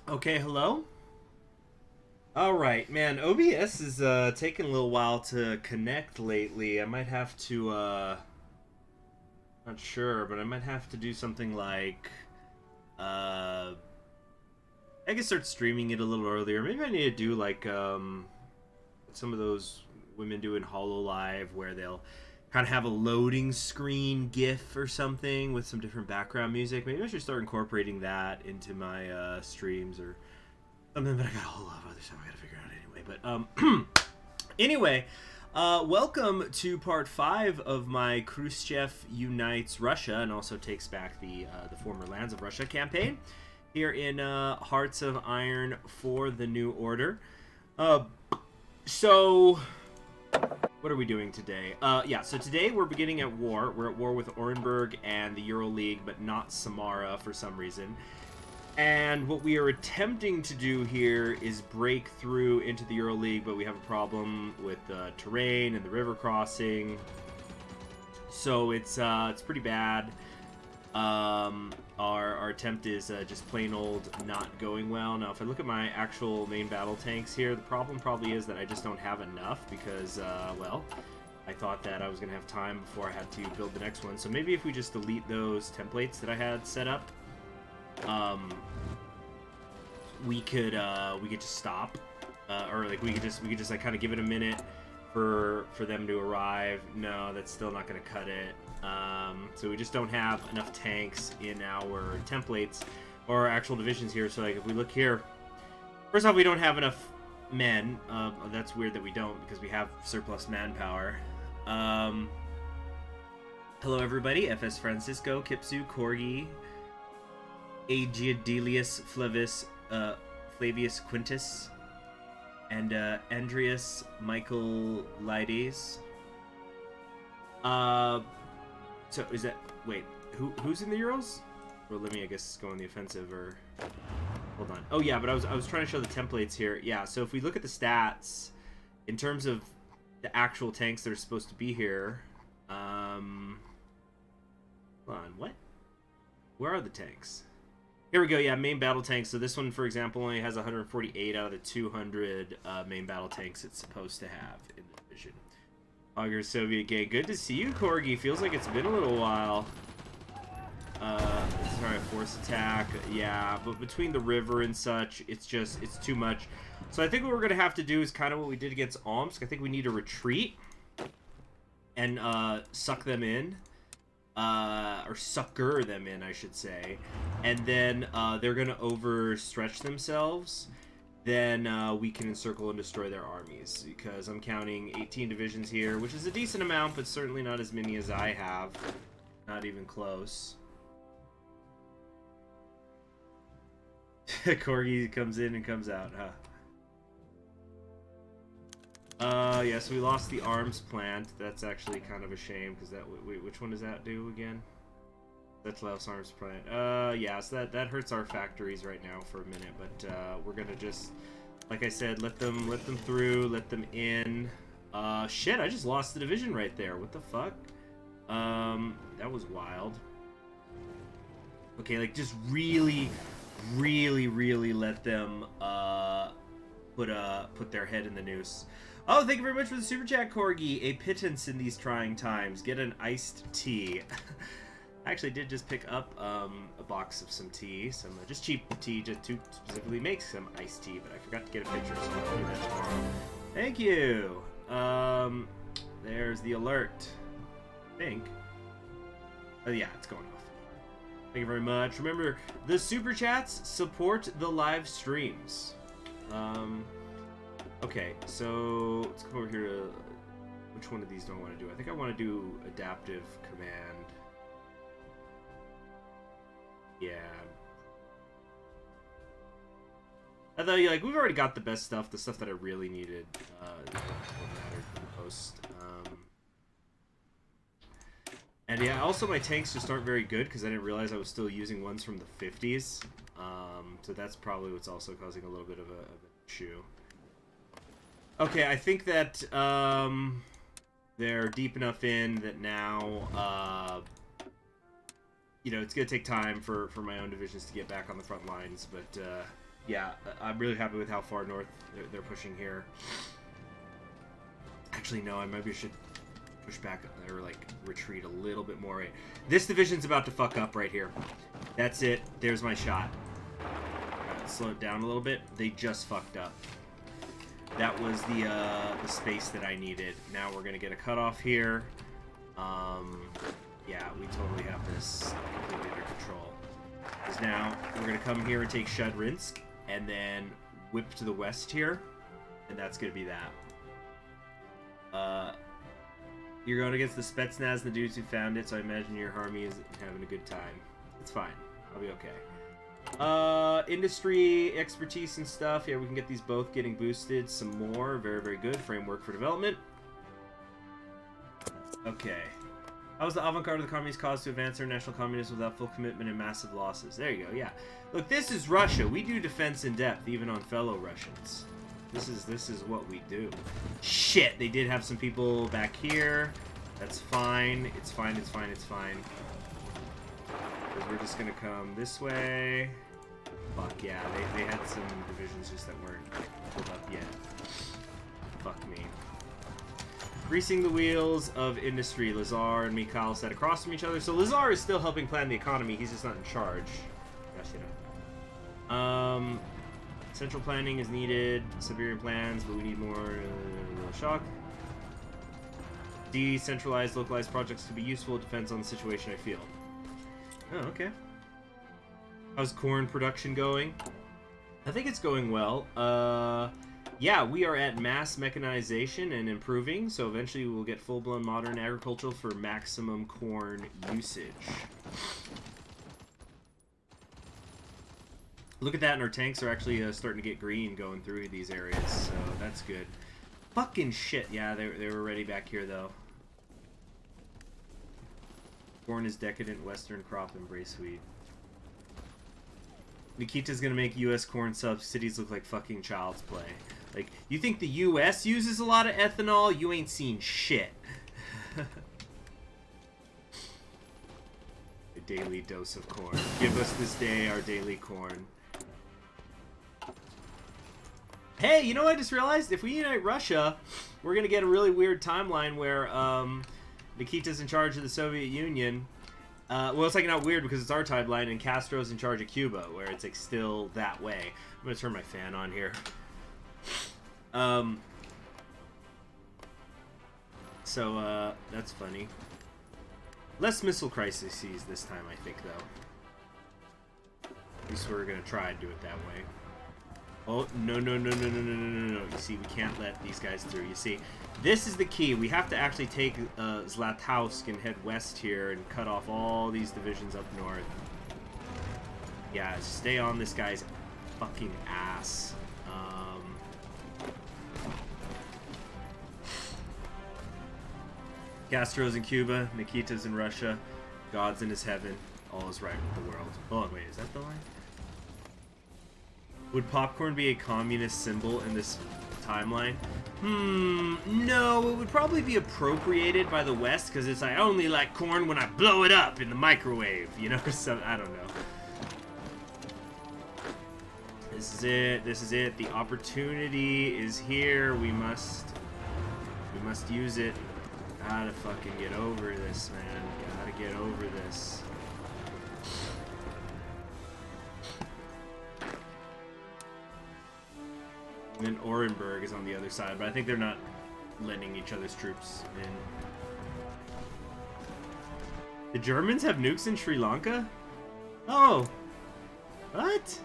Okay, hello? Alright, man, OBS is taking a little while to connect lately. I might have to, not sure, but I might have to do something like, uh, I can start streaming it a little earlier. Maybe I need to do like, some of those women do in Live where they'll kind of have a loading screen GIF or something with some different background music. Maybe I should start incorporating that into my, streams or something, but I got a whole lot of other stuff I gotta figure out anyway. But anyway, welcome to part 5 of my Khrushchev unites Russia and also takes back the former lands of Russia campaign here in Hearts of Iron for the New Order. So what are we doing today? So today we're beginning at war. We're at war with Orenburg and the Ural League, but not Samara for some reason. And what we are attempting to do here is break through into the Ural League, but we have a problem with the terrain and the river crossing. So it's pretty bad. Our attempt is just plain old not going well. Now, if I look at my actual main battle tanks here, the problem probably is that I just don't have enough because, well, I thought that I was going to have time before I had to build the next one. So maybe if we just delete those templates that I had set up, we could just stop, or like we could just like kind of give it a minute for them to arrive. No, that's still not going to cut it. So we just don't have enough tanks in our templates or actual divisions here. So like if we look here, first off, we don't have enough men. That's weird that we don't because we have surplus manpower. Hello everybody, FS Francisco, Kipsu, Corgi, Aegiadelius Flavius Quintus, and Andreas Michael Lides. So is that, wait, who's in the Urals? Well, let me, I guess, go on the offensive, or hold on. Oh yeah, but I was trying to show the templates here. Yeah, so if we look at the stats in terms of the actual tanks that are supposed to be here, hold on, what? Where are the tanks? Here we go, yeah, main battle tanks. So this one, for example, only has 148 out of the 200 main battle tanks it's supposed to have in the division. Augur Soviet Gang, good to see you, Corgi. Feels like it's been a little while. Sorry, force attack, yeah, but between the river and such, it's too much. So I think what we're going to have to do is kind of what we did against Omsk. I think we need to retreat and suck them in. Or sucker them in, I should say, and then they're gonna overstretch themselves. Then we can encircle and destroy their armies, because I'm counting 18 divisions here, which is a decent amount, but certainly not as many as I have. Not even close. Corgi comes in and comes out, huh? Yeah, so we lost the arms plant. That's actually kind of a shame, because that... Wait, which one does that do again? That's Laos arms plant. Yeah, so that hurts our factories right now for a minute, but, we're gonna just, like I said, let them through, let them in. Shit, I just lost the division right there. What the fuck? That was wild. Okay, like, just really let them, put their head in the noose. Oh, thank you very much for the super chat, Corgi. A pittance in these trying times. Get an iced tea. I actually did just pick up a box of some tea, some just cheap tea, just to specifically make some iced tea, but I forgot to get a picture, so I'll do that tomorrow. Thank you. There's the alert. I think. Oh yeah, it's going off. Thank you very much. Remember, the super chats support the live streams. Okay, so let's come over here to... Which one of these do I want to do? I think I want to do adaptive command. Yeah. Although, yeah, like, we've already got the best stuff, the stuff that I really needed, what mattered the most. And yeah, also my tanks just aren't very good, because I didn't realize I was still using ones from the 50s. So that's probably what's also causing a little bit of an issue. Okay, I think that they're deep enough in that now, you know, it's going to take time for my own divisions to get back on the front lines, but Yeah, I'm really happy with how far north they're pushing here. Actually, no, I maybe should push back or like retreat a little bit more. This division's about to fuck up right here. That's it. There's my shot. Slow it down a little bit. They just fucked up. That was the space that I needed. Now we're gonna get a cutoff here. Yeah, we totally have this completely under control. Because now we're gonna come here and take Shudrinsk, and then whip to the west here, and that's gonna be that. You're going against the Spetsnaz and the dudes who found it, so I imagine your army is having a good time. It's fine. I'll be okay. Industry, expertise, and stuff. Yeah, we can get these both getting boosted some more. Very, very good. Framework for development. Okay. How was the avant-garde of the communist cause to advance our national communism without full commitment and massive losses? There you go, yeah. Look, this is Russia. We do defense in depth, even on fellow Russians. This is what we do. Shit, they did have some people back here. That's fine. It's fine, it's fine, it's fine. Because we're just gonna come this way. Fuck yeah, they had some divisions just that weren't pulled up yet. Fuck me. Greasing the wheels of industry. Lazar and Mikhail sat across from each other. So Lazar is still helping plan the economy. He's just not in charge. Gosh, you know. Central planning is needed. Siberian plans, but we need more shock. Decentralized, localized projects could be useful. It depends on the situation I feel. Oh, okay. How's corn production going? I think it's going well. Yeah, we are at mass mechanization and improving, so eventually we will get full-blown modern agriculture for maximum corn usage. Look at that, and our tanks are actually starting to get green going through these areas, so that's good. Fucking shit. Yeah, they were ready back here, though. Corn is decadent, western crop, embrace wheat. Nikita's gonna make U.S. corn subsidies look like fucking child's play. Like, you think the U.S. uses a lot of ethanol? You ain't seen shit. A daily dose of corn. Give us this day our daily corn. Hey, you know what I just realized? If we unite Russia, we're gonna get a really weird timeline where Nikita's in charge of the Soviet Union. Well, it's like not weird because it's our timeline, and Castro's in charge of Cuba, where it's like still that way. I'm gonna turn my fan on here. So that's funny. Less missile crises this time, I think, though. At least we're gonna try and do it that way. Oh, no. You see, we can't let these guys through. You see, this is the key. We have to actually take Zlatowsk and head west here and cut off all these divisions up north. Yeah, stay on this guy's fucking ass. Castro's in Cuba, Nikita's in Russia, God's in his heaven, all is right with the world. Oh, wait, is that the line? Would popcorn be a communist symbol in this timeline? No, it would probably be appropriated by the West, because it's like, I only like corn when I blow it up in the microwave, you know, so I don't know. This is it, the opportunity is here, we must use it. Gotta fucking get over this, man, gotta get over this. And then Orenburg is on the other side, but I think they're not lending each other's troops in. The Germans have nukes in Sri Lanka? Oh! What?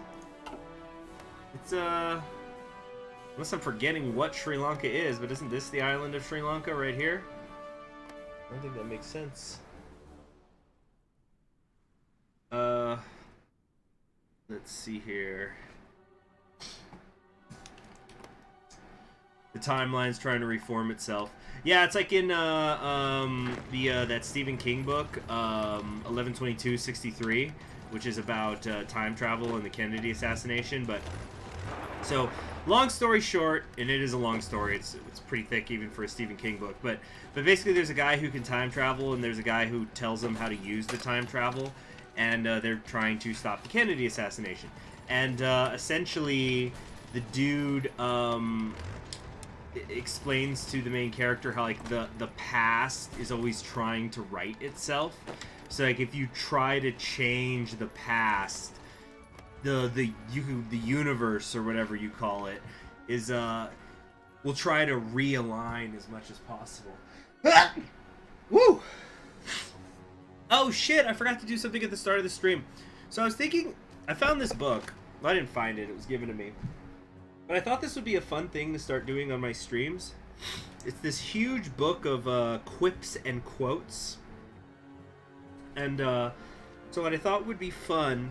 It's, unless I'm forgetting what Sri Lanka is, but isn't this the island of Sri Lanka right here? I don't think that makes sense. Let's see here. The timeline's trying to reform itself. Yeah, it's like in that Stephen King book, 11/22/63, which is about time travel and the Kennedy assassination. But so, long story short, and it is a long story. It's pretty thick even for a Stephen King book. But basically, there's a guy who can time travel, and there's a guy who tells them how to use the time travel, and they're trying to stop the Kennedy assassination. And essentially, the dude explains to the main character how like the past is always trying to right itself. So like if you try to change the past, the universe or whatever you call it is will try to realign as much as possible. Woo! Oh shit, I forgot to do something at the start of the stream. So I was thinking, I found this book. Well, I didn't find it, it was given to me. But I thought this would be a fun thing to start doing on my streams. It's this huge book of quips and quotes. And so what I thought would be fun,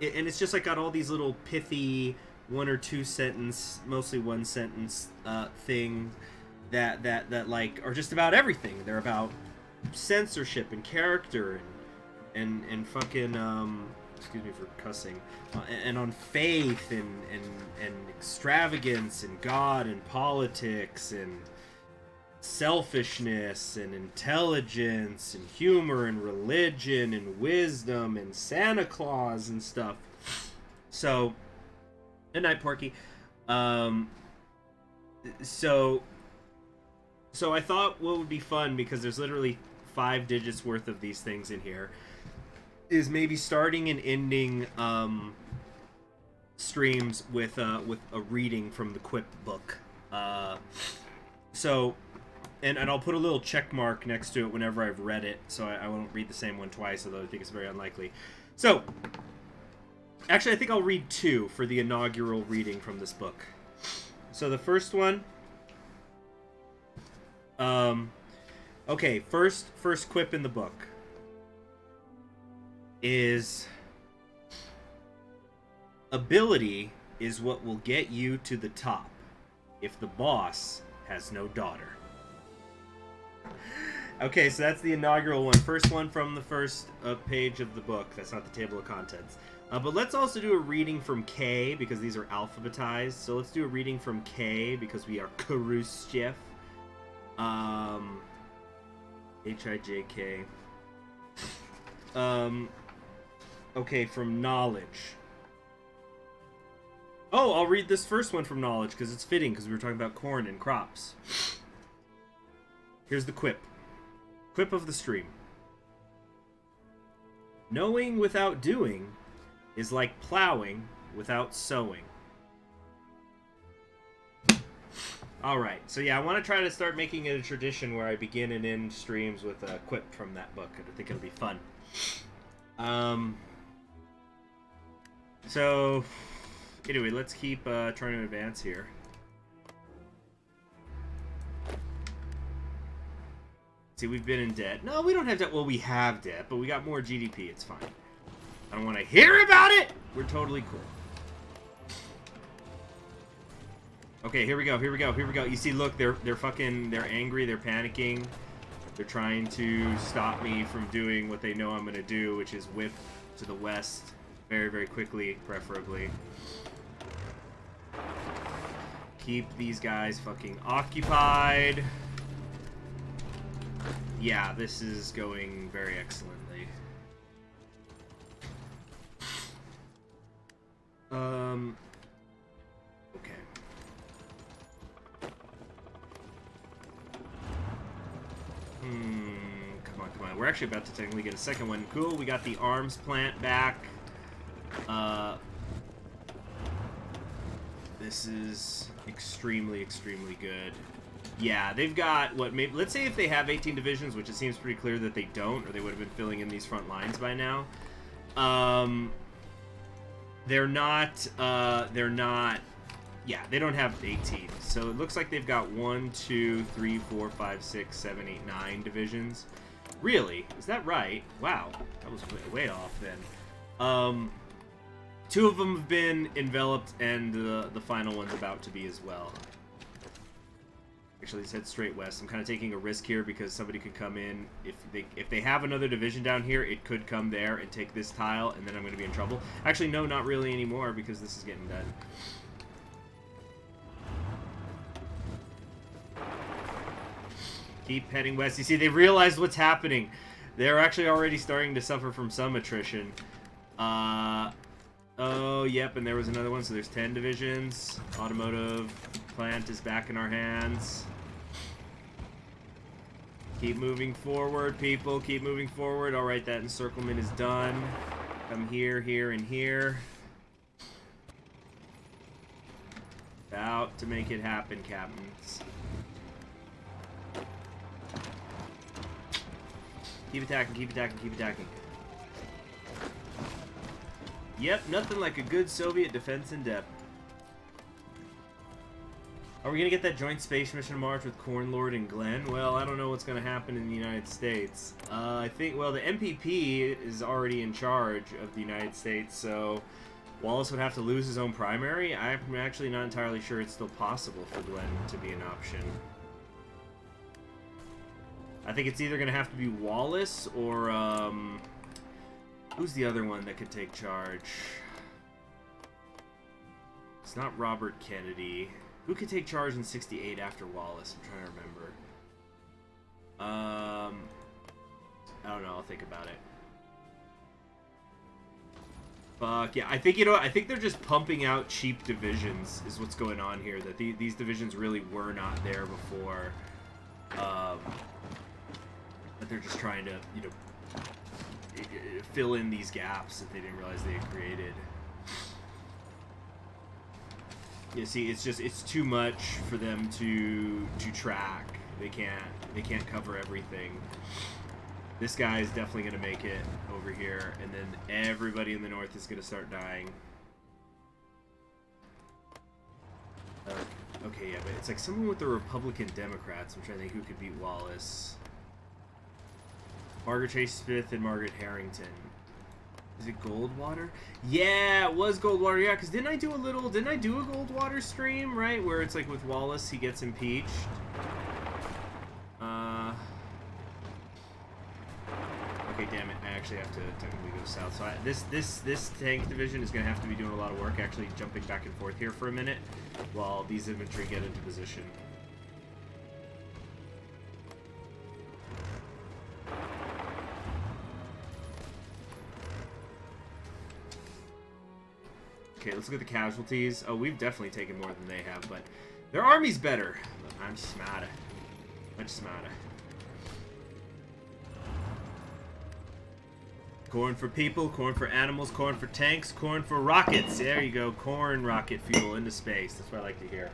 and it's just like got all these little pithy 1 or 2 sentence, mostly 1 sentence thing that like are just about everything. They're about censorship and character and fucking excuse me for cussing, and on faith and extravagance and God and politics and selfishness and intelligence and humor and religion and wisdom and Santa Claus and stuff. So, good night, Porky. So I thought what would be fun, because there's literally 5 digits worth of these things in here, is maybe starting and ending streams with a reading from the Quip book. So, and I'll put a little check mark next to it whenever I've read it, so I won't read the same one twice, although I think it's very unlikely. So, actually I think I'll read 2 for the inaugural reading from this book. So the first one, okay, first quip in the book is, ability is what will get you to the top if the boss has no daughter. Okay, so that's the inaugural one. First one from the first page of the book. That's not the table of contents. But let's also do a reading from K, because these are alphabetized. So let's do a reading from K, because we are Khrushchev. H-I-J-K. Okay, from knowledge. Oh, I'll read this first one from knowledge, because it's fitting, because we were talking about corn and crops. Here's the quip. Quip of the stream. Knowing without doing is like plowing without sowing. Alright, so yeah, I want to try to start making it a tradition where I begin and end streams with a quip from that book. I think it'll be fun. So, anyway, let's keep trying to advance here. See, we've been in debt. No, we don't have debt. Well, we have debt, but we got more GDP. It's fine. I don't want to hear about it! We're totally cool. Okay, here we go, here we go, here we go. You see, look, they're angry, they're panicking. They're trying to stop me from doing what they know I'm going to do, which is whip to the west very, very quickly, preferably. Keep these guys fucking occupied. Yeah, this is going very excellently. Okay. Come on, come on. We're actually about to technically get a second one. Cool, we got the arms plant back. This is extremely, extremely good. Yeah, they've got, what, maybe, let's say if they have 18 divisions, which it seems pretty clear that they don't, or they would have been filling in these front lines by now. They're not, yeah, they don't have 18. So it looks like they've got 1, 2, 3, 4, 5, 6, 7, 8, 9 divisions. Really? Is that right? Wow, that was way off then. 2 of them have been enveloped, and the final one's about to be as well. Actually, let's head straight west. I'm kind of taking a risk here because somebody could come in. If they have another division down here, it could come there and take this tile, and then I'm going to be in trouble. Actually, no, not really anymore, because this is getting done. Keep heading west. You see, they realized what's happening. They're actually already starting to suffer from some attrition. Oh, yep, and there was another one, so there's 10 divisions. Automotive plant is back in our hands. Keep moving forward, people. Keep moving forward. All right, that encirclement is done. Come here, here, and here. About to make it happen, captains. Keep attacking, keep attacking, keep attacking. Yep, nothing like a good Soviet defense in depth. Are we going to get that joint space mission to Mars with Cornlord and Glenn? Well, I don't know what's going to happen in the United States. I think, well, the MPP is already in charge of the United States, so Wallace would have to lose his own primary. I'm actually not entirely sure it's still possible for Glenn to be an option. I think it's either going to have to be Wallace or, who's the other one that could take charge? It's not Robert Kennedy. Who could take charge in 68 after Wallace? I'm trying to remember. I don't know. I'll think about it. Fuck, yeah. I think, you know what? I think they're just pumping out cheap divisions is what's going on here. That these divisions really were not there before. But they're just trying to, you know, fill in these gaps that they didn't realize they had created. You see, it's too much for them to track. They can't cover everything. This guy is definitely gonna make it over here, and then everybody in the north is gonna start dying. Okay, yeah, but it's like someone with the Republican Democrats. I'm trying to think who could beat Wallace. Margaret Chase Smith and Margaret Harrington. Is it Goldwater? Yeah, it was Goldwater. Yeah, because didn't I do a Goldwater stream, right? Where it's like with Wallace, he gets impeached. Okay, damn it. I actually have to technically go south. So this tank division is going to have to be doing a lot of work, actually jumping back and forth here for a minute while these infantry get into position. Okay, let's look at the casualties. Oh, we've definitely taken more than they have, but their army's better. I'm smarter. Much smarter. Corn for people, corn for animals, corn for tanks, corn for rockets. There you go, corn rocket fuel into space. That's what I like to hear.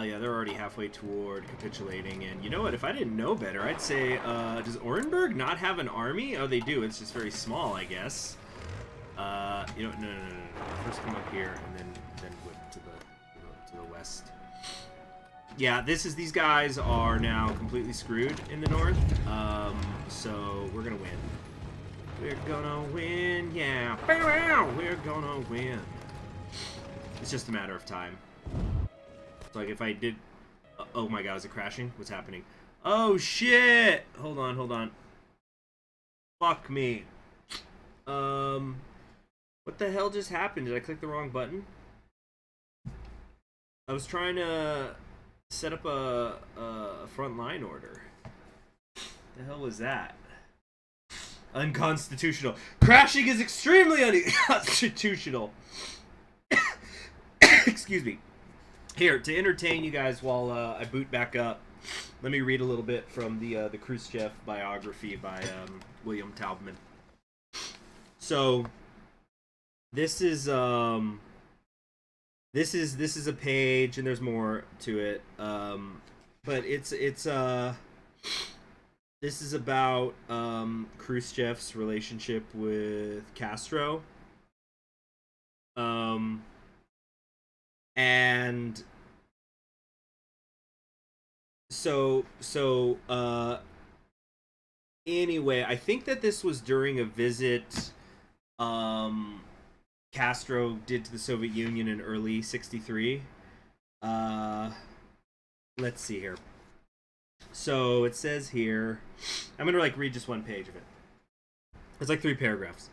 Yeah, they're already halfway toward capitulating, and you know what? If I didn't know better, I'd say, does Orenburg not have an army? Oh, they do. It's just very small, I guess. You know, no. First come up here, and then whip to the west. Yeah, these guys are now completely screwed in the north. So we're gonna win. We're gonna win, yeah. We're gonna win. It's just a matter of time. So, like, if I did... Oh my god, is it crashing? What's happening? Oh, shit! Hold on. Fuck me. What the hell just happened? Did I click the wrong button? I was trying to set up a front line order. The hell was that? Unconstitutional. Crashing is extremely unconstitutional. Excuse me. Here, to entertain you guys while I boot back up, let me read a little bit from the Khrushchev biography by William Taubman. So, this is a page, and there's more to it. But this is about Khrushchev's relationship with Castro. And so anyway, I think that this was during a visit Castro did to the Soviet Union in early '63. Let's see here. So it says here, I'm gonna like read just one page of it. It's like 3 paragraphs.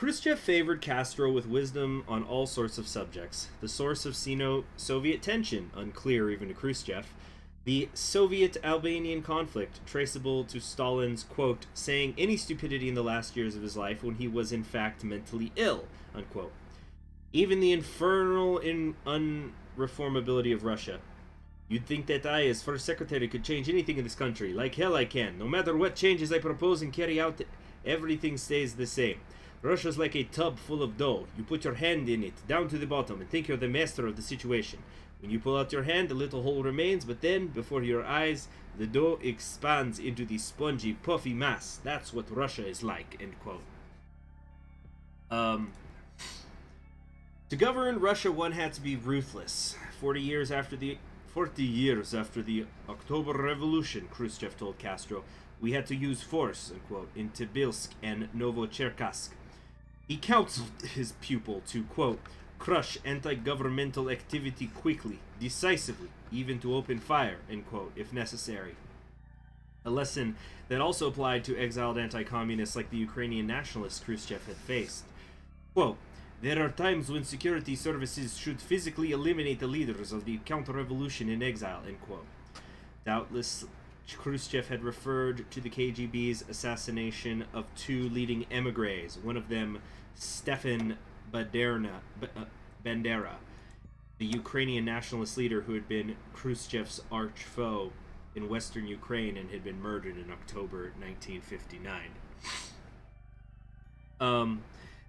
Khrushchev favored Castro with wisdom on all sorts of subjects. The source of Sino-Soviet tension, unclear even to Khrushchev. The Soviet-Albanian conflict, traceable to Stalin's, quote, saying any stupidity in the last years of his life when he was in fact mentally ill, unquote. Even the infernal unreformability of Russia. You'd think that I, as first secretary, could change anything in this country. Like hell I can. No matter what changes I propose and carry out, everything stays the same. Russia's like a tub full of dough. You put your hand in it, down to the bottom, and think you're the master of the situation. When you pull out your hand, a little hole remains, but then, before your eyes, the dough expands into the spongy, puffy mass. That's what Russia is like, end quote. To govern Russia, one had to be ruthless. 40 years after the October Revolution, Khrushchev told Castro, we had to use force, unquote, in Tobolsk and Novocherkassk. He counseled his pupil to, quote, crush anti-governmental activity quickly, decisively, even to open fire, end quote, if necessary. A lesson that also applied to exiled anti-communists like the Ukrainian nationalists Khrushchev had faced. Quote, there are times when security services should physically eliminate the leaders of the counter-revolution in exile, end quote. Doubtless, Khrushchev had referred to the KGB's assassination of two leading emigres, one of them Stefan Bandera, the Ukrainian nationalist leader who had been Khrushchev's arch foe in western Ukraine and had been murdered in October 1959.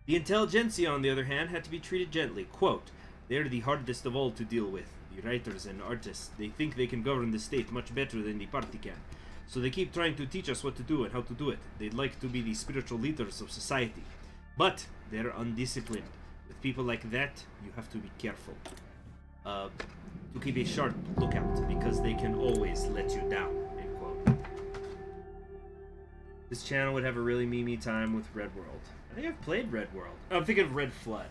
The intelligentsia, on the other hand, had to be treated gently. Quote, they're the hardest of all to deal with. The writers and artists, they think they can govern the state much better than the party can. So they keep trying to teach us what to do and how to do it. They'd like to be the spiritual leaders of society. But they're undisciplined. With people like that, you have to be careful. To keep a sharp lookout, because they can always let you down, end quote. This channel would have a really memey time with Red World. I think I've played Red World. Oh, I'm thinking of Red Flood.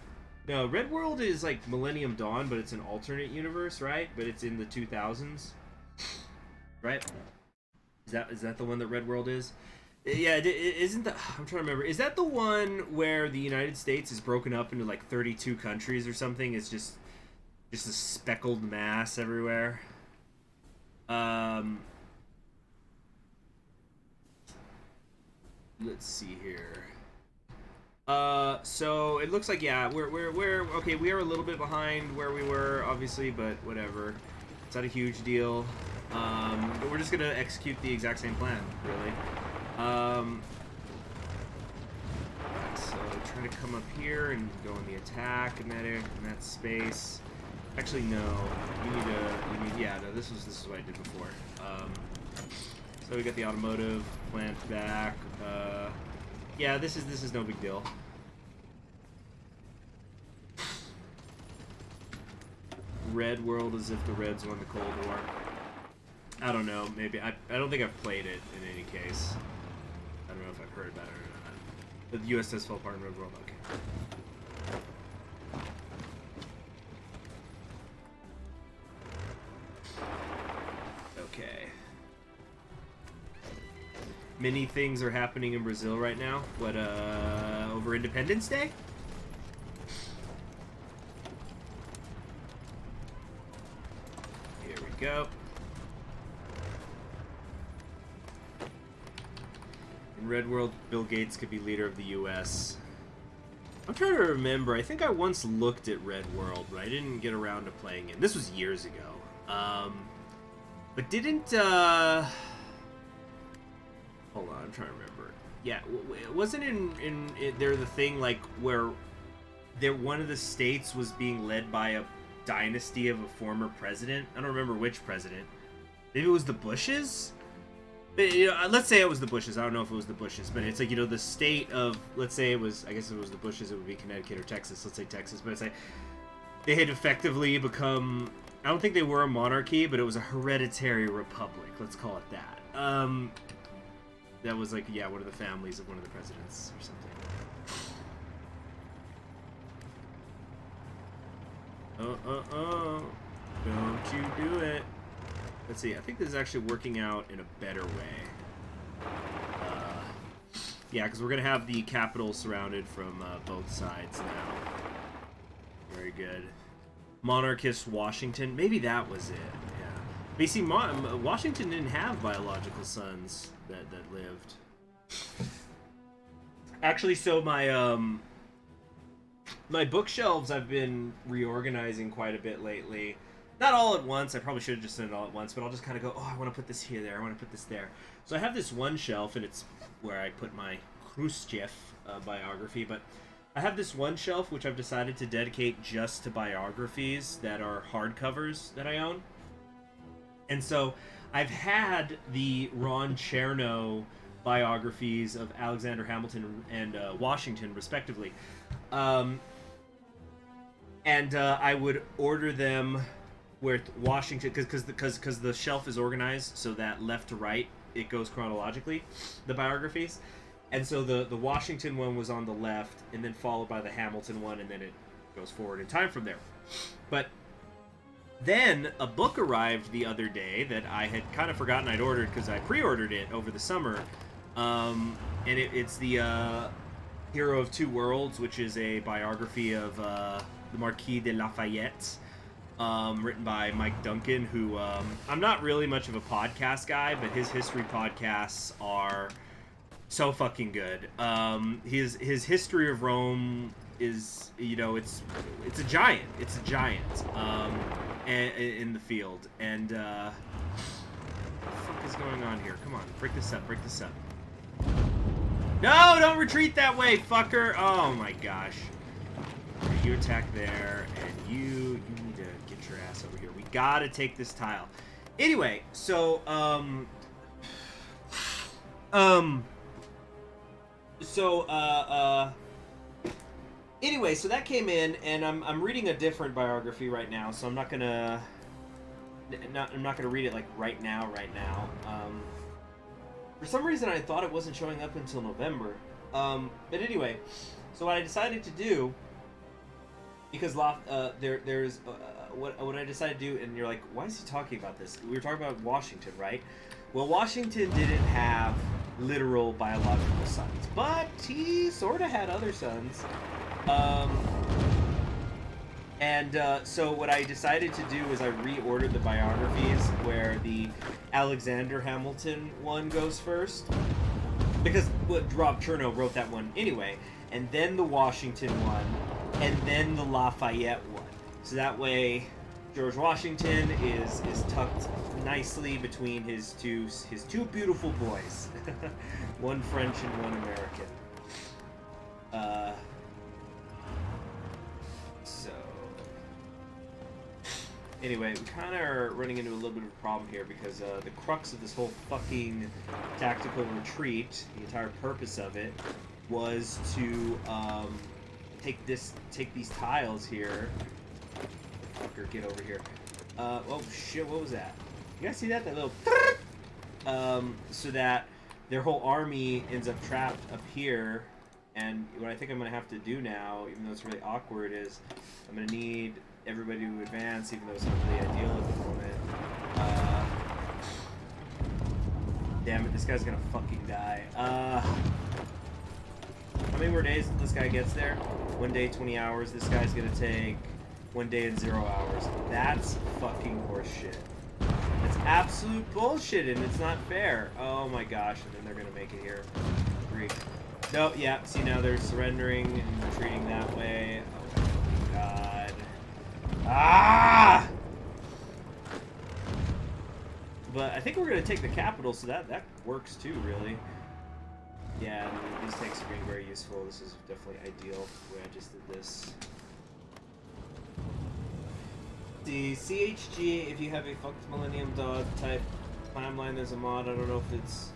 No, Red World is like Millennium Dawn, but it's an alternate universe, right? But it's in the 2000s, right? Is that the one that Red World is? Yeah, isn't that... I'm trying to remember. Is that the one where the United States is broken up into like 32 countries or something? It's just a speckled mass everywhere. Let's see here. So it looks like, yeah, we're okay. We are a little bit behind where we were, obviously, but whatever. It's not a huge deal. But we're just gonna execute the exact same plan, really. So try to come up here and go on the attack in that space. Actually, no. Yeah, no. This is what I did before. So we got the automotive plant back. Yeah, this is no big deal. Red World as if the Reds won the Cold War. I don't know, maybe. I don't think I've played it in any case. I don't know if I've heard about it or not. The USS fell apart in Red World, okay. Okay. Many things are happening in Brazil right now. What, over Independence Day? Here we go. In Red World, Bill Gates could be leader of the U.S. I'm trying to remember. I think I once looked at Red World, but I didn't get around to playing it. This was years ago. But didn't, hold on, I'm trying to remember. Yeah, wasn't in there the thing, like, where one of the states was being led by a dynasty of a former president? I don't remember which president. Maybe it was the Bushes? You know, let's say it was the Bushes. I don't know if it was the Bushes, but it's like, you know, the state of, let's say it was, I guess if it was the Bushes, it would be Connecticut or Texas. Let's say Texas, but it's like, they had effectively become, I don't think they were a monarchy, but it was a hereditary republic. Let's call it that. That was like, yeah, one of the families of one of the presidents or something. Don't you do it. Let's see, I think this is actually working out in a better way. Yeah, because we're going to have the capital surrounded from both sides now. Very good. Monarchist Washington. Maybe that was it. Yeah. But you see, Washington didn't have biological sons that lived. Actually, so my my bookshelves I've been reorganizing quite a bit lately. Not all at once. I probably should have just done it all at once, but I'll just kind of go, oh, I want to put this here, there. I want to put this there. So I have this one shelf, and it's where I put my Khrushchev biography, but I have this one shelf which I've decided to dedicate just to biographies that are hardcovers that I own. And so I've had the Ron Chernow biographies of Alexander Hamilton and Washington, respectively. And I would order them with Washington, because the shelf is organized so that left to right it goes chronologically, the biographies. And so the Washington one was on the left, and then followed by the Hamilton one, and then it goes forward in time from there. But then a book arrived the other day that I had kind of forgotten I'd ordered because I pre-ordered it over the summer. And it's the Hero of Two Worlds, which is a biography of the Marquis de Lafayette, written by Mike Duncan, who I'm not really much of a podcast guy, but his history podcasts are so fucking good. His history of Rome is, you know, it's a giant. It's a giant in the field. And what the fuck is going on here? Come on, break this up. Break this up. No, don't retreat that way, fucker! Oh my gosh. You attack there, and you need to get your ass over here. We gotta take this tile. Anyway, so anyway, so that came in, and I'm reading a different biography right now, so I'm not gonna read it like right now. For some reason, I thought it wasn't showing up until November. But anyway, so what I decided to do, because there's what I decided to do, and you're like, why is he talking about this? We were talking about Washington, right? Well, Washington didn't have literal biological sons, but he sort of had other sons. So what I decided to do is I reordered the biographies where the Alexander Hamilton one goes first, because Rob Chernow wrote that one anyway, and then the Washington one, and then the Lafayette one. So that way, George Washington is tucked nicely between his two beautiful boys, one French and one American. Anyway, we kind of are running into a little bit of a problem here because the crux of this whole fucking tactical retreat, the entire purpose of it, was to take these tiles here. Fucker, get over here. Oh shit, what was that? You guys see that? That little so that their whole army ends up trapped up here. And what I think I'm gonna have to do now, even though it's really awkward, is I'm gonna need everybody to advance, even though it's not really ideal at the moment. Damn it, this guy's gonna fucking die. How many more days until this guy gets there? 1 day, 20 hours. This guy's gonna take 1 day and 0 hours. That's fucking horseshit. That's absolute bullshit, and it's not fair. Oh my gosh, and then they're gonna make it here. Great. No, yeah, see now they're surrendering and retreating that way. Oh my god. Ah! But I think we're going to take the capital, so that works too, really. Yeah, these tanks are being very useful. This is definitely ideal the way I just did this. The CHG, if you have a fucked Millennium Dog type timeline, there's a mod. I don't know if it's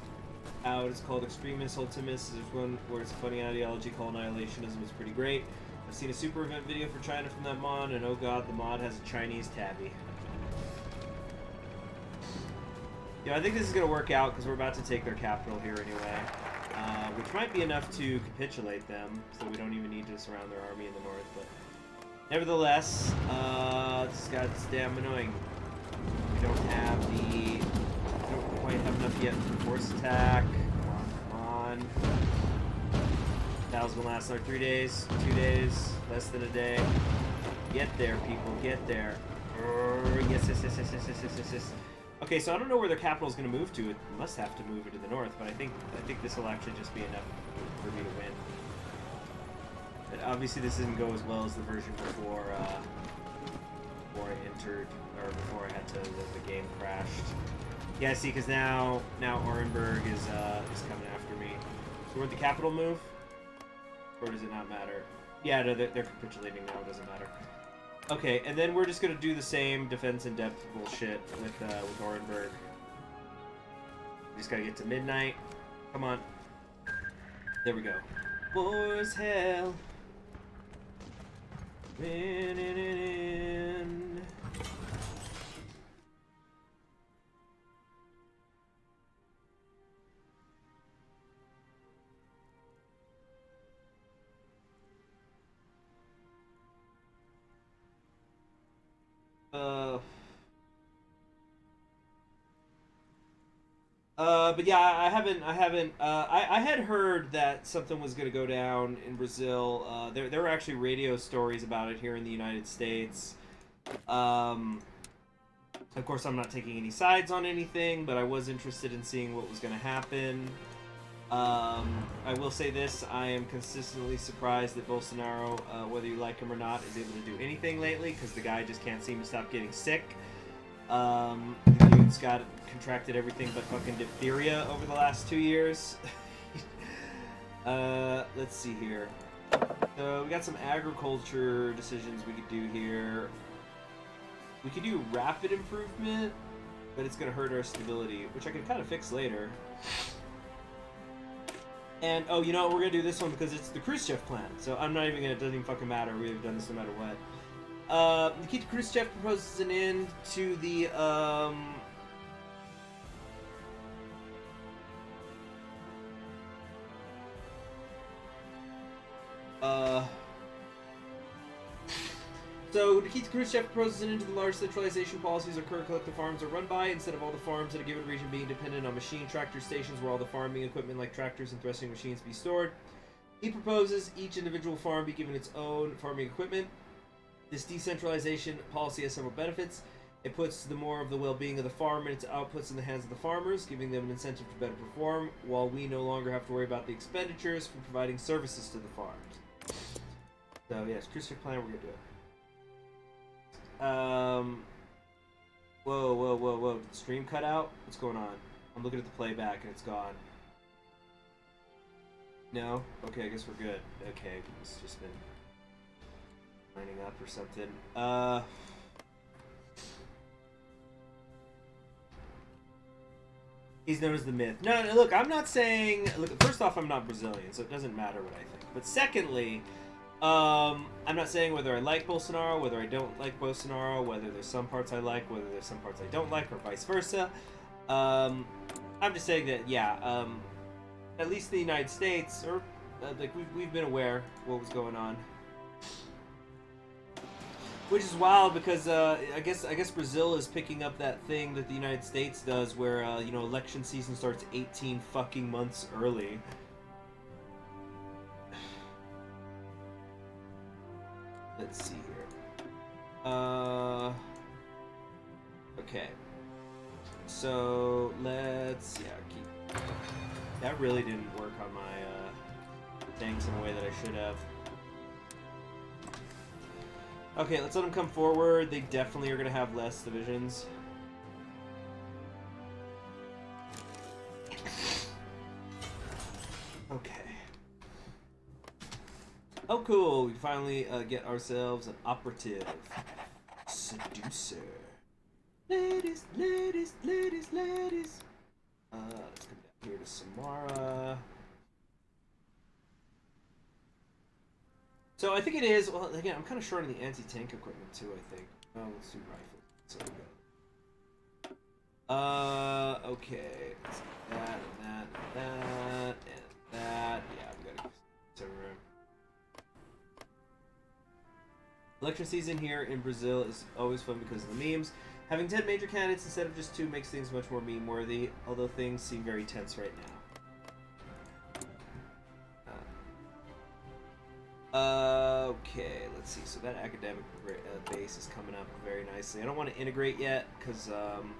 out. It's called Extremis Ultimus. There's one where it's a funny ideology called Annihilationism. It's pretty great. I've seen a super event video for China from that mod, and oh god, the mod has a Chinese tabby. Yeah, I think this is going to work out because we're about to take their capital here anyway, which might be enough to capitulate them, so we don't even need to surround their army in the north, but nevertheless, this guy's damn annoying. We don't quite have enough yet for force attack. Come on. battle's gonna last another 3 days, 2 days, less than a day. Get there, people, get there. Yes, yes, yes, yes, yes, yes, yes, yes. Okay, so I don't know where their capital is going to move to. It must have to move into the north, but I think this will actually just be enough for me to win. But obviously, this didn't go as well as the version before I entered, or before I had to. The game crashed. Yeah, see, because now Orenburg is coming after me. So where'd the capital move? Or does it not matter? Yeah, no, they're capitulating now. It doesn't matter. Okay, and then we're just gonna do the same defense in depth bullshit with Orenburg. We just gotta get to midnight. Come on. There we go. War is hell. In. But yeah, I had heard that something was gonna go down in Brazil. There were actually radio stories about it here in the United States. Of course, I'm not taking any sides on anything, but I was interested in seeing what was gonna happen. I will say this, I am consistently surprised that Bolsonaro, whether you like him or not, is able to do anything lately, because the guy just can't seem to stop getting sick. The dude's contracted everything but fucking diphtheria over the last 2 years. Let's see here. So we got some agriculture decisions we could do here. We could do rapid improvement, but it's going to hurt our stability, which I can kind of fix later. And, oh, you know what? We're going to do this one because it's the Khrushchev plan. So I'm not even going to, it doesn't even fucking matter. We've done this no matter what. Nikita Khrushchev proposes an end to the, So Nikita Khrushchev proposes an end to the large centralization policies our current collective farms are run by, instead of all the farms in a given region being dependent on machine tractor stations where all the farming equipment like tractors and threshing machines be stored. He proposes each individual farm be given its own farming equipment. This decentralization policy has several benefits. It puts the more of the well-being of the farm and its outputs in the hands of the farmers, giving them an incentive to better perform, while we no longer have to worry about the expenditures for providing services to the farms. So yes, Khrushchev plan, we're gonna do it. Whoa. Did the stream cut out? What's going on? I'm looking at the playback and it's gone. No? Okay, I guess we're good. Okay, it's just been lining up or something. He's known as the myth. No, look, I'm not saying... Look, first off, I'm not Brazilian, so it doesn't matter what I think. But secondly, I'm not saying whether I like Bolsonaro, whether I don't like Bolsonaro, whether there's some parts I like, whether there's some parts I don't like, or vice versa. I'm just saying that, yeah, at least in the United States, or like we've been aware what was going on. Which is wild because I guess Brazil is picking up that thing that the United States does, where you know, election season starts 18 fucking months early. Let's see here. Okay. So let's keep. That really didn't work on my things in a way that I should have. Okay, let's let them come forward. They definitely are going to have less divisions. Okay. Oh, cool. We finally get ourselves an operative. Seducer. Ladies. Let's come down here to Samara. So I think it is, well, again, I'm kind of short on the anti-tank equipment too, I think. Oh, let's do rifles. So we go. Okay. Let's do that, and that. Yeah, we gotta go room. Election season here in Brazil is always fun because of the memes. Having 10 major candidates instead of just 2 makes things much more meme-worthy, although things seem very tense right now. Okay, let's see. So that academic base is coming up very nicely. I don't want to integrate yet because kind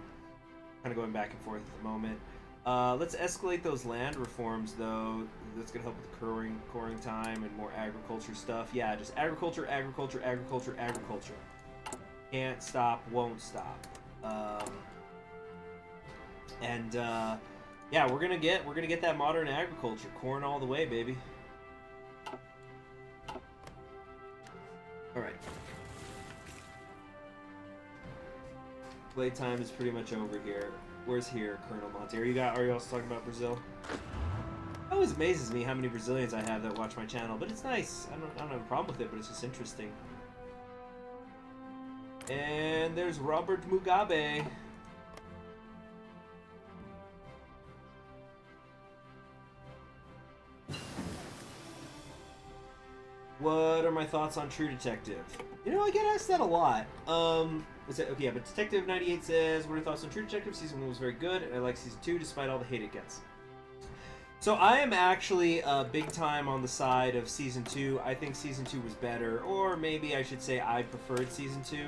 of going back and forth at the moment. Let's escalate those land reforms though. That's gonna help with the coring time and more agriculture stuff. Yeah, just agriculture, agriculture, agriculture, agriculture. Can't stop, won't stop. Yeah, we're gonna get that modern agriculture, corn all the way, baby. All right. Playtime is pretty much over here. Where's here, Colonel Monte? Are you also talking about Brazil? It always amazes me how many Brazilians I have that watch my channel, but it's nice. I don't have a problem with it, but it's just interesting. And there's Robert Mugabe. What are my thoughts on True Detective? You know, I get asked that a lot. Okay, yeah, but Detective 98 says, what are your thoughts on True Detective? Season 1 was very good, and I like Season 2 despite all the hate it gets. So I am actually big time on the side of Season 2. I think Season 2 was better, or maybe I should say I preferred Season 2.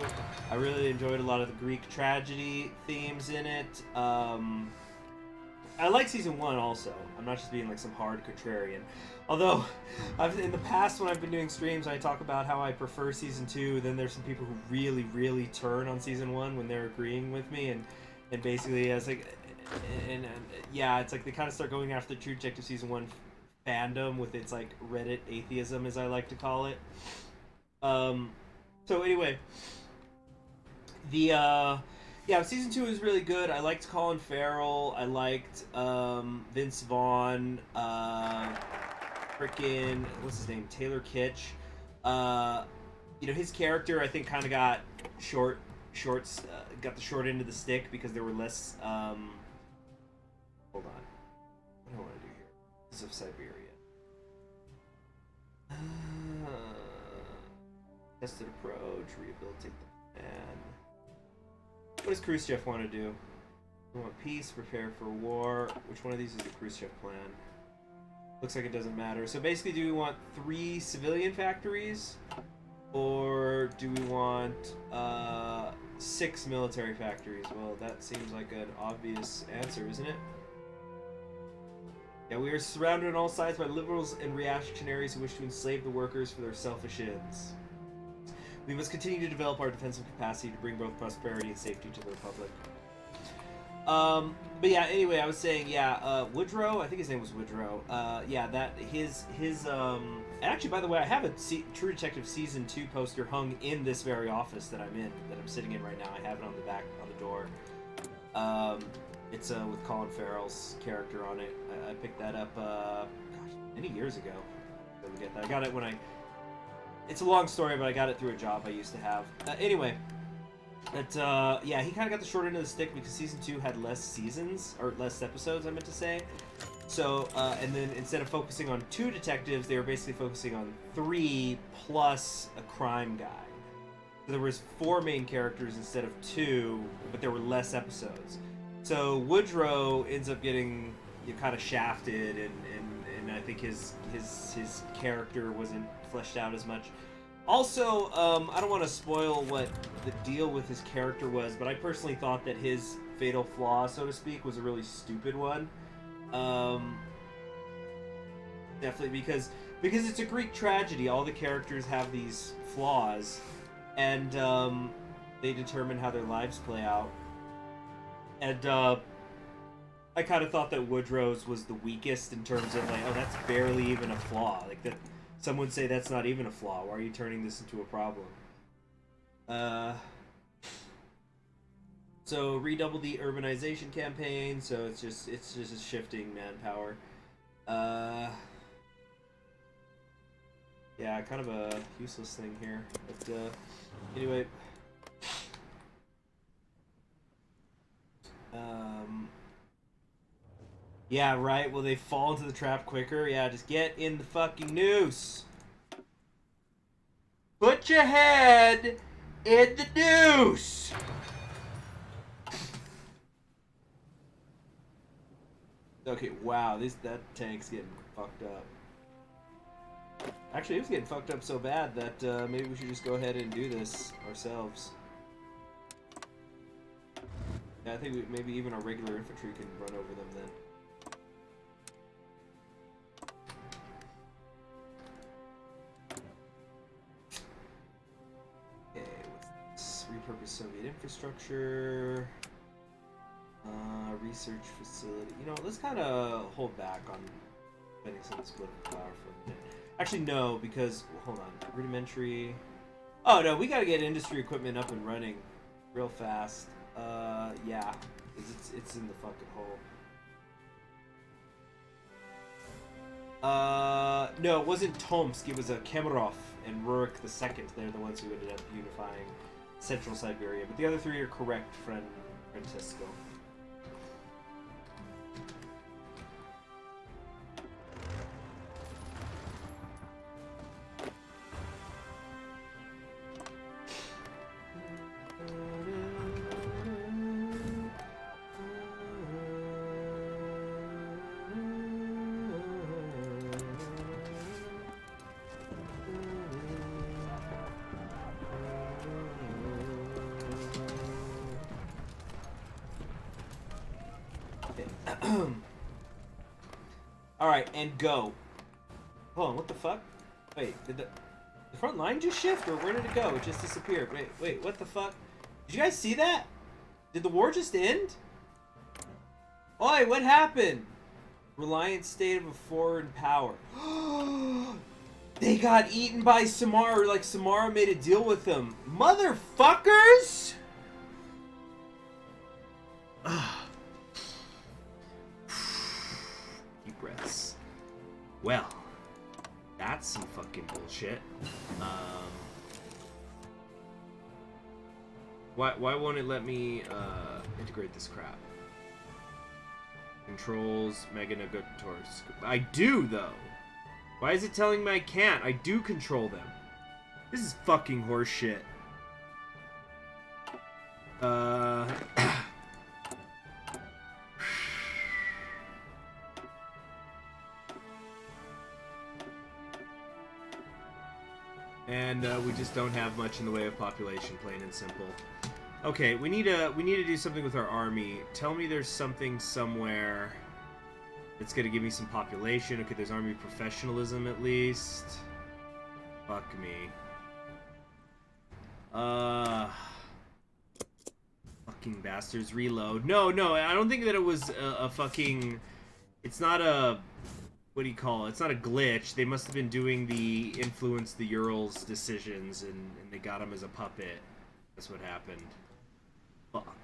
I really enjoyed a lot of the Greek tragedy themes in it. I like Season 1 also. I'm not just being like some hard contrarian. Although, in the past when I've been doing streams, I talk about how I prefer Season 2, then there's some people who really, really turn on Season 1 when they're agreeing with me, and basically, it's like, yeah, it's like they kind of start going after True Detective Season 1 fandom with its, like, Reddit atheism, as I like to call it. So anyway, yeah, Season 2 was really good. I liked Colin Farrell. I liked Vince Vaughn. Frickin' what's his name? Taylor Kitsch. You know, his character I think kind of got got the short end of the stick because there were less. Hold on. What do I want to do here? This is of Siberia. Tested approach. Rehabilitate the man. What does Khrushchev want to do? We want peace, prepare for war. Which one of these is the Khrushchev plan? Looks like it doesn't matter. So basically, do we want 3 civilian factories? Or do we want 6 military factories? Well, that seems like an obvious answer, isn't it? Yeah, we are surrounded on all sides by liberals and reactionaries who wish to enslave the workers for their selfish ends. We must continue to develop our defensive capacity to bring both prosperity and safety to the Republic. But yeah, anyway, I was saying, yeah, Woodrow, I think his name was Woodrow, yeah, that his, and actually, by the way, I have a True Detective Season 2 poster hung in this very office that I'm in, that I'm sitting in right now. I have it on the back, on the door. It's, with Colin Farrell's character on it. I picked that up, gosh, many years ago. I got it when it's a long story, but I got it through a job I used to have. Anyway. But, yeah, he kind of got the short end of the stick because Season 2 had less seasons, or less episodes, I meant to say. So, and then instead of focusing on 2 detectives, they were basically focusing on 3 plus a crime guy. So there was 4 main characters instead of 2, but there were less episodes. So Woodrow ends up getting kind of shafted, and I think his character wasn't fleshed out as much. Also, I don't want to spoil what the deal with his character was, but I personally thought that his fatal flaw, so to speak, was a really stupid one. Definitely because it's a Greek tragedy. All the characters have these flaws, and they determine how their lives play out. And I kind of thought that Woodrow's was the weakest in terms of like, oh, that's barely even a flaw. Like that. Some would say that's not even a flaw. Why are you turning this into a problem? So redouble the urbanization campaign. So it's just shifting manpower. Yeah, kind of a useless thing here. But anyway. Yeah, right. Will they fall into the trap quicker? Yeah, just get in the fucking noose. Put your head in the noose. Okay, wow, that tank's getting fucked up. Actually, it was getting fucked up so bad that maybe we should just go ahead and do this ourselves. Yeah, I think maybe even our regular infantry can run over them then. Okay, what's this? Repurpose Soviet infrastructure. Research facility. You know, let's kind of hold back on spending some of this political power for a minute. Actually, no, because hold on. Rudimentary. Oh no, we gotta get industry equipment up and running real fast. Yeah, it's in the fucking hole. No, it wasn't Tomsk. It was Kemerov and Rurik II. They're the ones who ended up unifying Central Siberia. But the other three are correct, friend Francesco. Alright, and go. Hold on, what the fuck? Wait, did the front line just shift, or where did it go? It just disappeared. Wait, what the fuck? Did you guys see that? Did the war just end? Oi, what happened? Reliant state of a foreign power. They got eaten by Samara, like Samara made a deal with them. Motherfuckers! Deep breaths. Well, that's some fucking bullshit. Why won't it let me integrate this crap? Controls Mega Negators. I do though. Why is it telling me I can't? I do control them. This is fucking horseshit. And we just don't have much in the way of population, plain and simple. Okay, we need to do something with our army. Tell me there's something somewhere that's gonna give me some population. Okay, there's army professionalism at least. Fuck me. Fucking bastards. Reload. No, I don't think that it was a fucking... It's not a... What do you call it? It's not a glitch. They must have been doing the influence the Urals decisions, and they got him as a puppet. That's what happened. Fuck.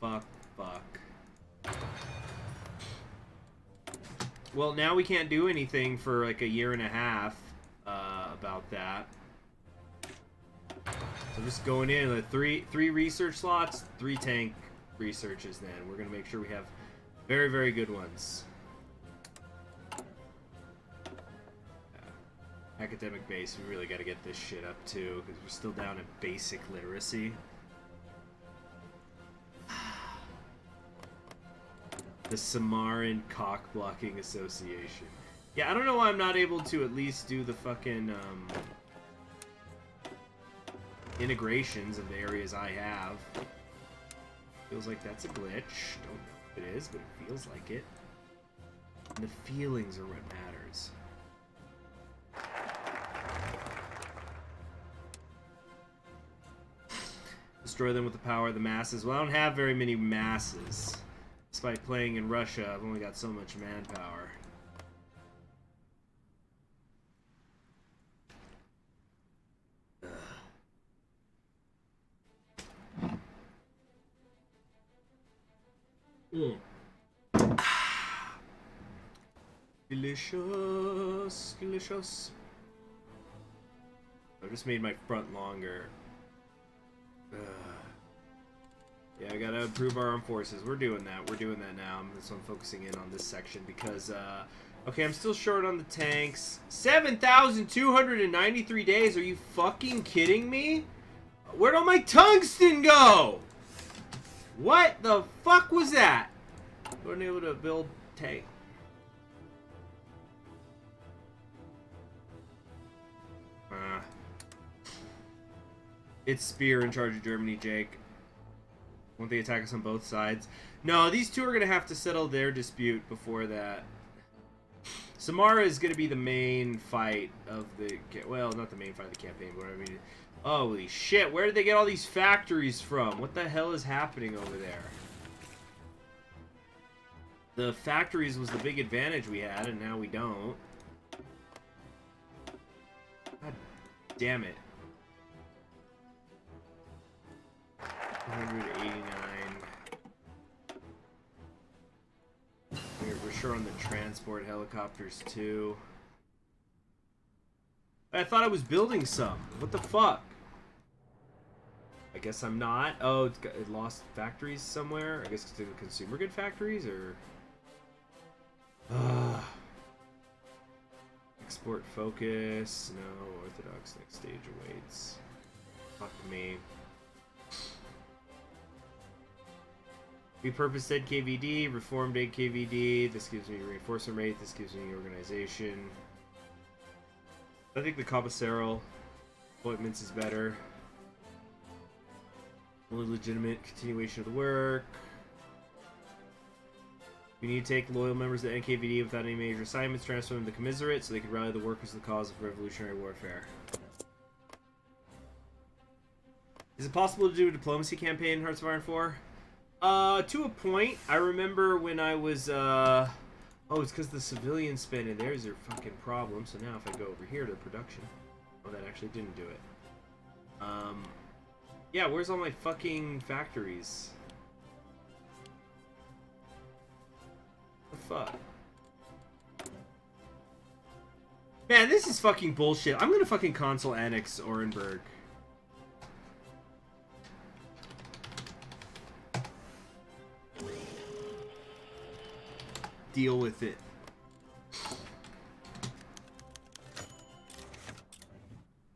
Fuck. Well, now we can't do anything for like a year and a half about that. So just going in like three research slots, 3 tank researches. Then we're gonna make sure we have very, very good ones. Academic base, we really got to get this shit up too, because we're still down at basic literacy. The Samaran Cock Blocking Association. Yeah, I don't know why I'm not able to at least do the fucking integrations of the areas I have. Feels like that's a glitch. Don't know if it is, but it feels like it. And the feelings are what matters. Destroy them with the power of the masses. Well, I don't have very many masses. Despite playing in Russia, I've only got so much manpower. Delicious, delicious. I just made my front longer. Yeah, I gotta improve our armed forces. We're doing that. We're doing that now. So I'm focusing in on this section because, okay, I'm still short on the tanks. 7,293 days. Are you fucking kidding me? Where'd all my tungsten go? What the fuck was that? Wasn't able to build tank. It's Spear in charge of Germany, Jake. Won't they attack us on both sides? No, these two are going to have to settle their dispute before that. Samara is going to be the main fight of the... Well, not the main fight of the campaign, but I mean... Holy shit, where did they get all these factories from? What the hell is happening over there? The factories was the big advantage we had, and now we don't. God damn it. 189. We're sure on the transport helicopters too. I thought I was building some. What the fuck? I guess I'm not. Oh, it lost factories somewhere. I guess it's the consumer good factories, or export focus. No, Orthodox next stage awaits. Fuck me. Repurposed dead KVD, reformed dead KVD. This gives me reinforcement rate. This gives me organization. I think the Cabecero appointments is better. Only legitimate continuation of the work. We need to take loyal members of the NKVD without any major assignments, transfer them to the Commiserate so they can rally the workers to the cause of revolutionary warfare. Is it possible to do a diplomacy campaign in Hearts of Iron 4? To a point. I remember when I was, oh, it's because the civilian spending. There's their fucking problem. So now if I go over here to production. Oh, that actually didn't do it. Yeah, where's all my fucking factories? What the fuck? Man, this is fucking bullshit. I'm gonna fucking console annex Orenburg. Deal with it.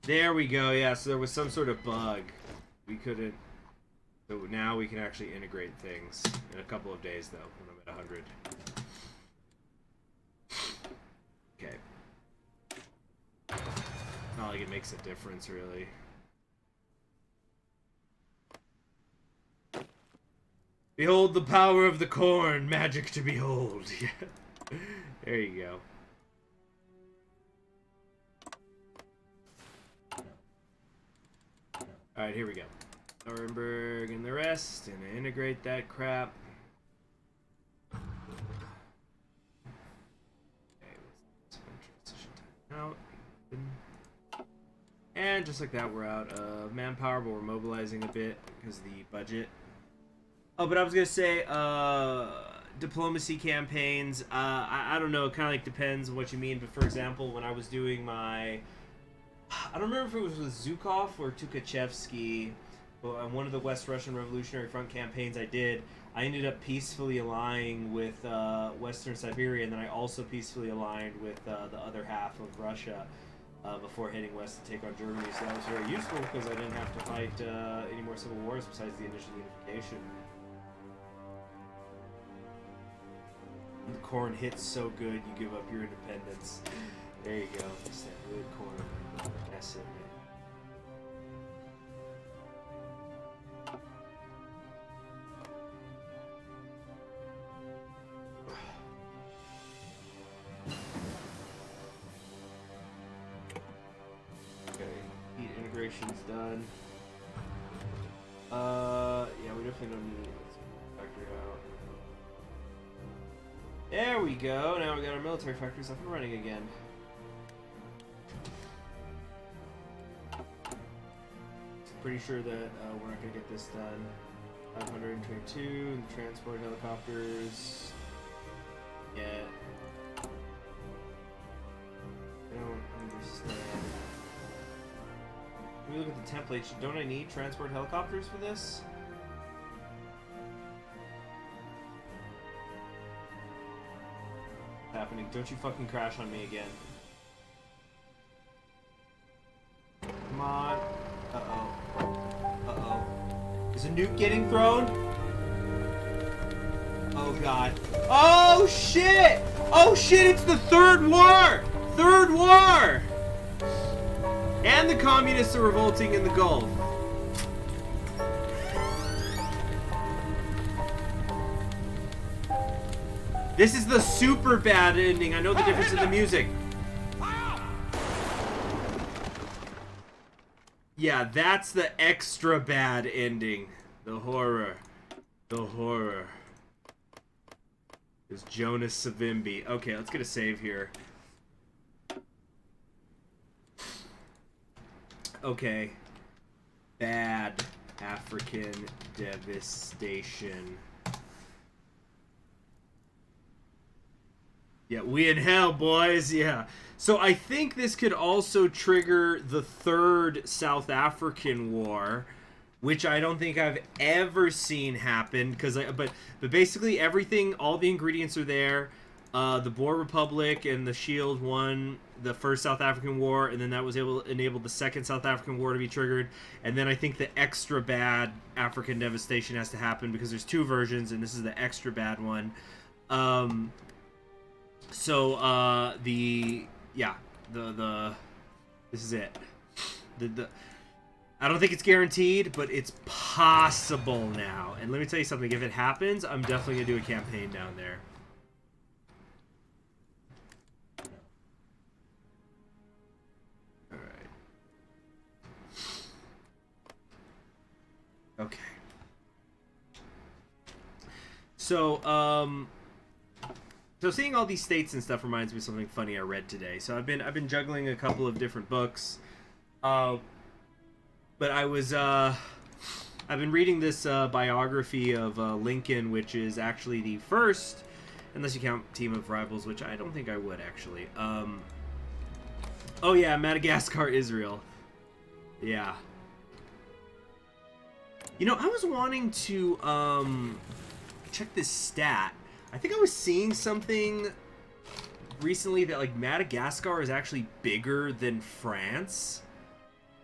There we go. Yeah, so there was some sort of bug. We couldn't. So now we can actually integrate things in a couple of days, though, when I'm at 100. Okay. Not like it makes a difference, really. Behold the power of the corn, magic to behold. Yeah. There you go. Alright, here we go. Nuremberg and the rest, and I integrate that crap. Okay, let's spend transition time out. And just like that, we're out of manpower, but we're mobilizing a bit because of the budget. Oh, but I was gonna say, diplomacy campaigns. I don't know. It kind of like depends on what you mean. But for example, when I was doing my, I don't remember if it was with Zhukov or Tukhachevsky, but on one of the West Russian Revolutionary Front campaigns I did, I ended up peacefully aligning with Western Siberia, and then I also peacefully aligned with the other half of Russia before heading west to take on Germany. So that was very useful because I didn't have to fight any more civil wars besides the initial unification. The corn hits so good, you give up your independence. There you go. Just that good corn. That's it, man. Okay, heat integration's done. Yeah, we definitely don't need it. Let's factor it out. There we go. Now we got our military factories up and running again. Pretty sure that we're not going to get this done. 522 and transport helicopters. Yeah. I don't understand. When we look at the templates, don't I need transport helicopters for this? What's happening? Don't you fucking crash on me again. Come on. Uh-oh. Uh-oh. Is a nuke getting thrown? Oh god. Oh shit! Oh shit, it's the third war! Third war! And the communists are revolting in the Gulf. This is the super bad ending. I know the difference in the music. Yeah, that's the extra bad ending. The horror. The horror. Is Jonas Savimbi. Okay, let's get a save here. Okay. Bad African devastation. Yeah, we in hell, boys. Yeah. So I think this could also trigger the third South African War, which I don't think I've ever seen happen. But basically everything, all the ingredients are there. The Boer Republic and the Shield won the first South African War, and then that was enabled the second South African War to be triggered. And then I think the extra bad African devastation has to happen because there's two versions, and this is the extra bad one. This is it. I don't think it's guaranteed, but it's possible now. And let me tell you something, if it happens, I'm definitely gonna do a campaign down there. Alright. Okay. So seeing all these states and stuff reminds me of something funny I read today. So I've been juggling a couple of different books, but I've been reading this biography of Lincoln, which is actually the first, unless you count Team of Rivals, which I don't think I would actually. Oh yeah, Madagascar, Israel. Yeah. You know, I was wanting to check this stat. I think I was seeing something recently that like Madagascar is actually bigger than France.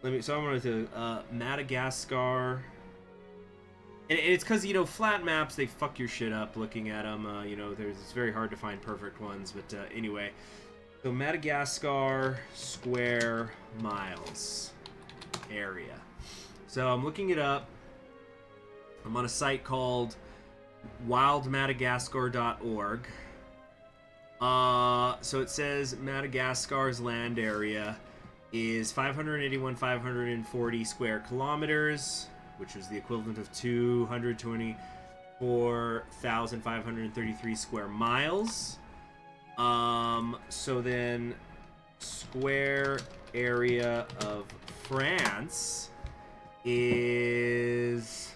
So I'm going to Madagascar, and it's because, you know, flat maps, they fuck your shit up looking at them. You know, it's very hard to find perfect ones, but anyway. So Madagascar square miles area. So I'm looking it up. I'm on a site called wildmadagascar.org. So it says Madagascar's land area is 540 square kilometers, which is the equivalent of 224,533 square miles. So then square area of France is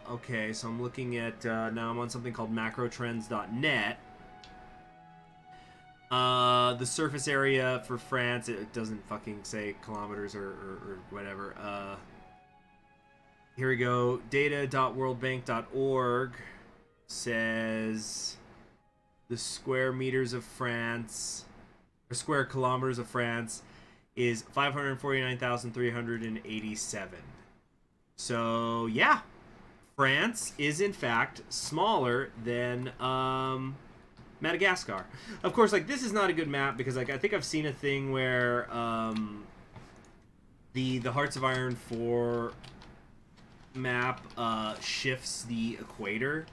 okay, so I'm looking at now I'm on something called macrotrends.net. The surface area for France, it doesn't fucking say kilometers or whatever. Here we go. Data.worldbank.org says the square meters of France, or square kilometers of France, is 549,387. So, yeah. France is, in fact, smaller than Madagascar. Of course, like, this is not a good map because, like, I think I've seen a thing where the Hearts of Iron 4 map shifts the equator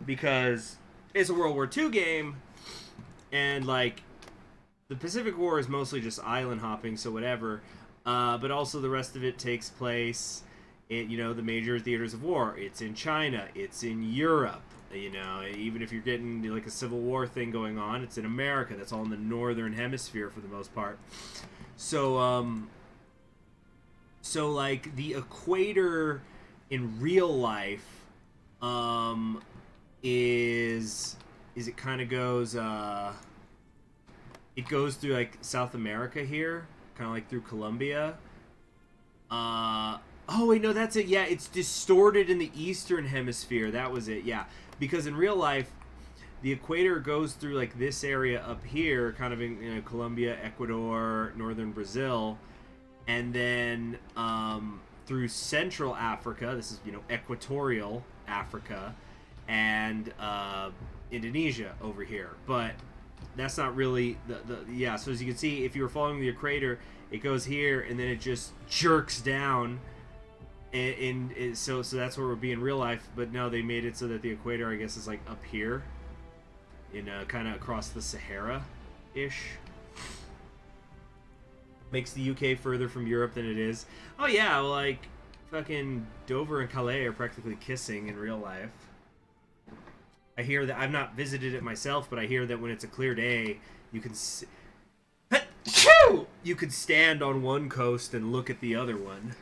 because it's a World War II game, and, like, the Pacific War is mostly just island hopping, so whatever, but also the rest of it takes place in, you know, the major theaters of war. It's in China, it's in Europe, you know, even if you're getting like a Civil War thing going on, it's in America. That's all in the northern hemisphere for the most part. So like the equator in real life is it kind of goes it goes through like South America here, kind of like through Colombia. Oh wait, no, that's it. Yeah, it's distorted in the eastern hemisphere. That was it. Yeah, because in real life, the equator goes through like this area up here, kind of in, you know, Colombia, Ecuador, northern Brazil, and then through Central Africa. This is, you know, equatorial Africa, and Indonesia over here. But that's not really yeah. So as you can see, if you were following the equator, it goes here and then it just jerks down, and so that's where it would be in real life. But no, they made it so that the equator, I guess, is like up here, in kind of across the Sahara, ish. Makes the UK further from Europe than it is. Oh yeah, well, like fucking Dover and Calais are practically kissing in real life. I hear that. I've not visited it myself, but I hear that when it's a clear day, you can you could stand on one coast and look at the other one.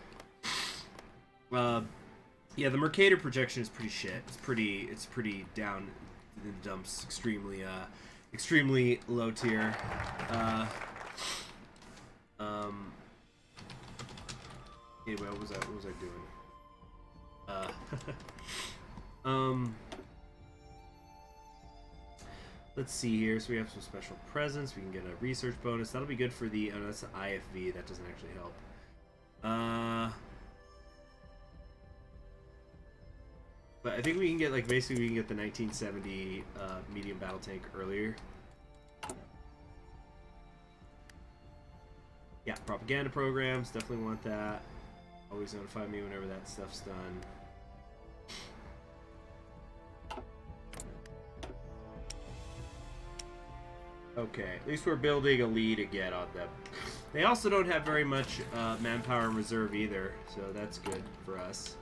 Yeah, the Mercator projection is pretty shit. It's pretty down in the dumps. Extremely low tier. Anyway, what was I doing? Let's see here. So we have some special presents. We can get a research bonus. That'll be good for the... Oh, no, that's the IFV. That doesn't actually help. But I think we can get, like, basically we can get the 1970 medium battle tank earlier. Yeah, propaganda programs. Definitely want that. Always notify me whenever that stuff's done. Okay, at least we're building a lead again on them. They also don't have very much manpower in reserve either, so that's good for us.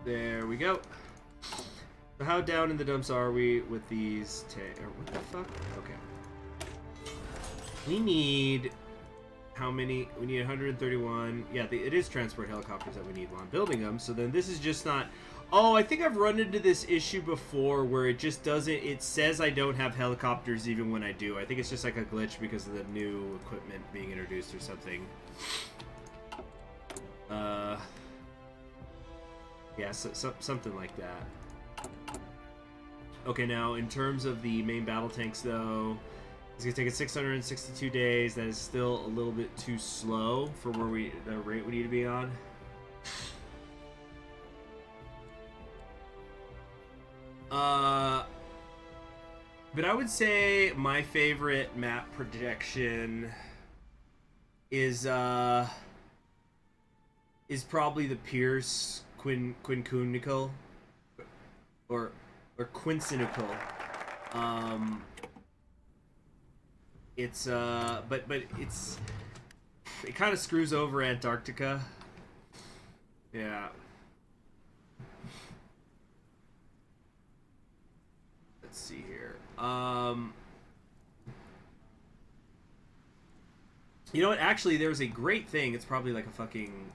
There we go. So how down in the dumps are we with these what the fuck? Okay. We need... How many? We need 131. Yeah, it is transport helicopters that we need while I'm building them. So then this is just not... Oh, I think I've run into this issue before where it just doesn't... It says I don't have helicopters even when I do. I think it's just like a glitch because of the new equipment being introduced or something. Yeah, something like that. Okay, now in terms of the main battle tanks, though, it's gonna take us 662 days. That is still a little bit too slow for where the rate we need to be on. But I would say my favorite map projection is probably the Pierce Quincunical or Quincunical. It's but it kind of screws over Antarctica. Yeah. Let's see here. You know what? Actually, there's a great thing. It's probably like a fucking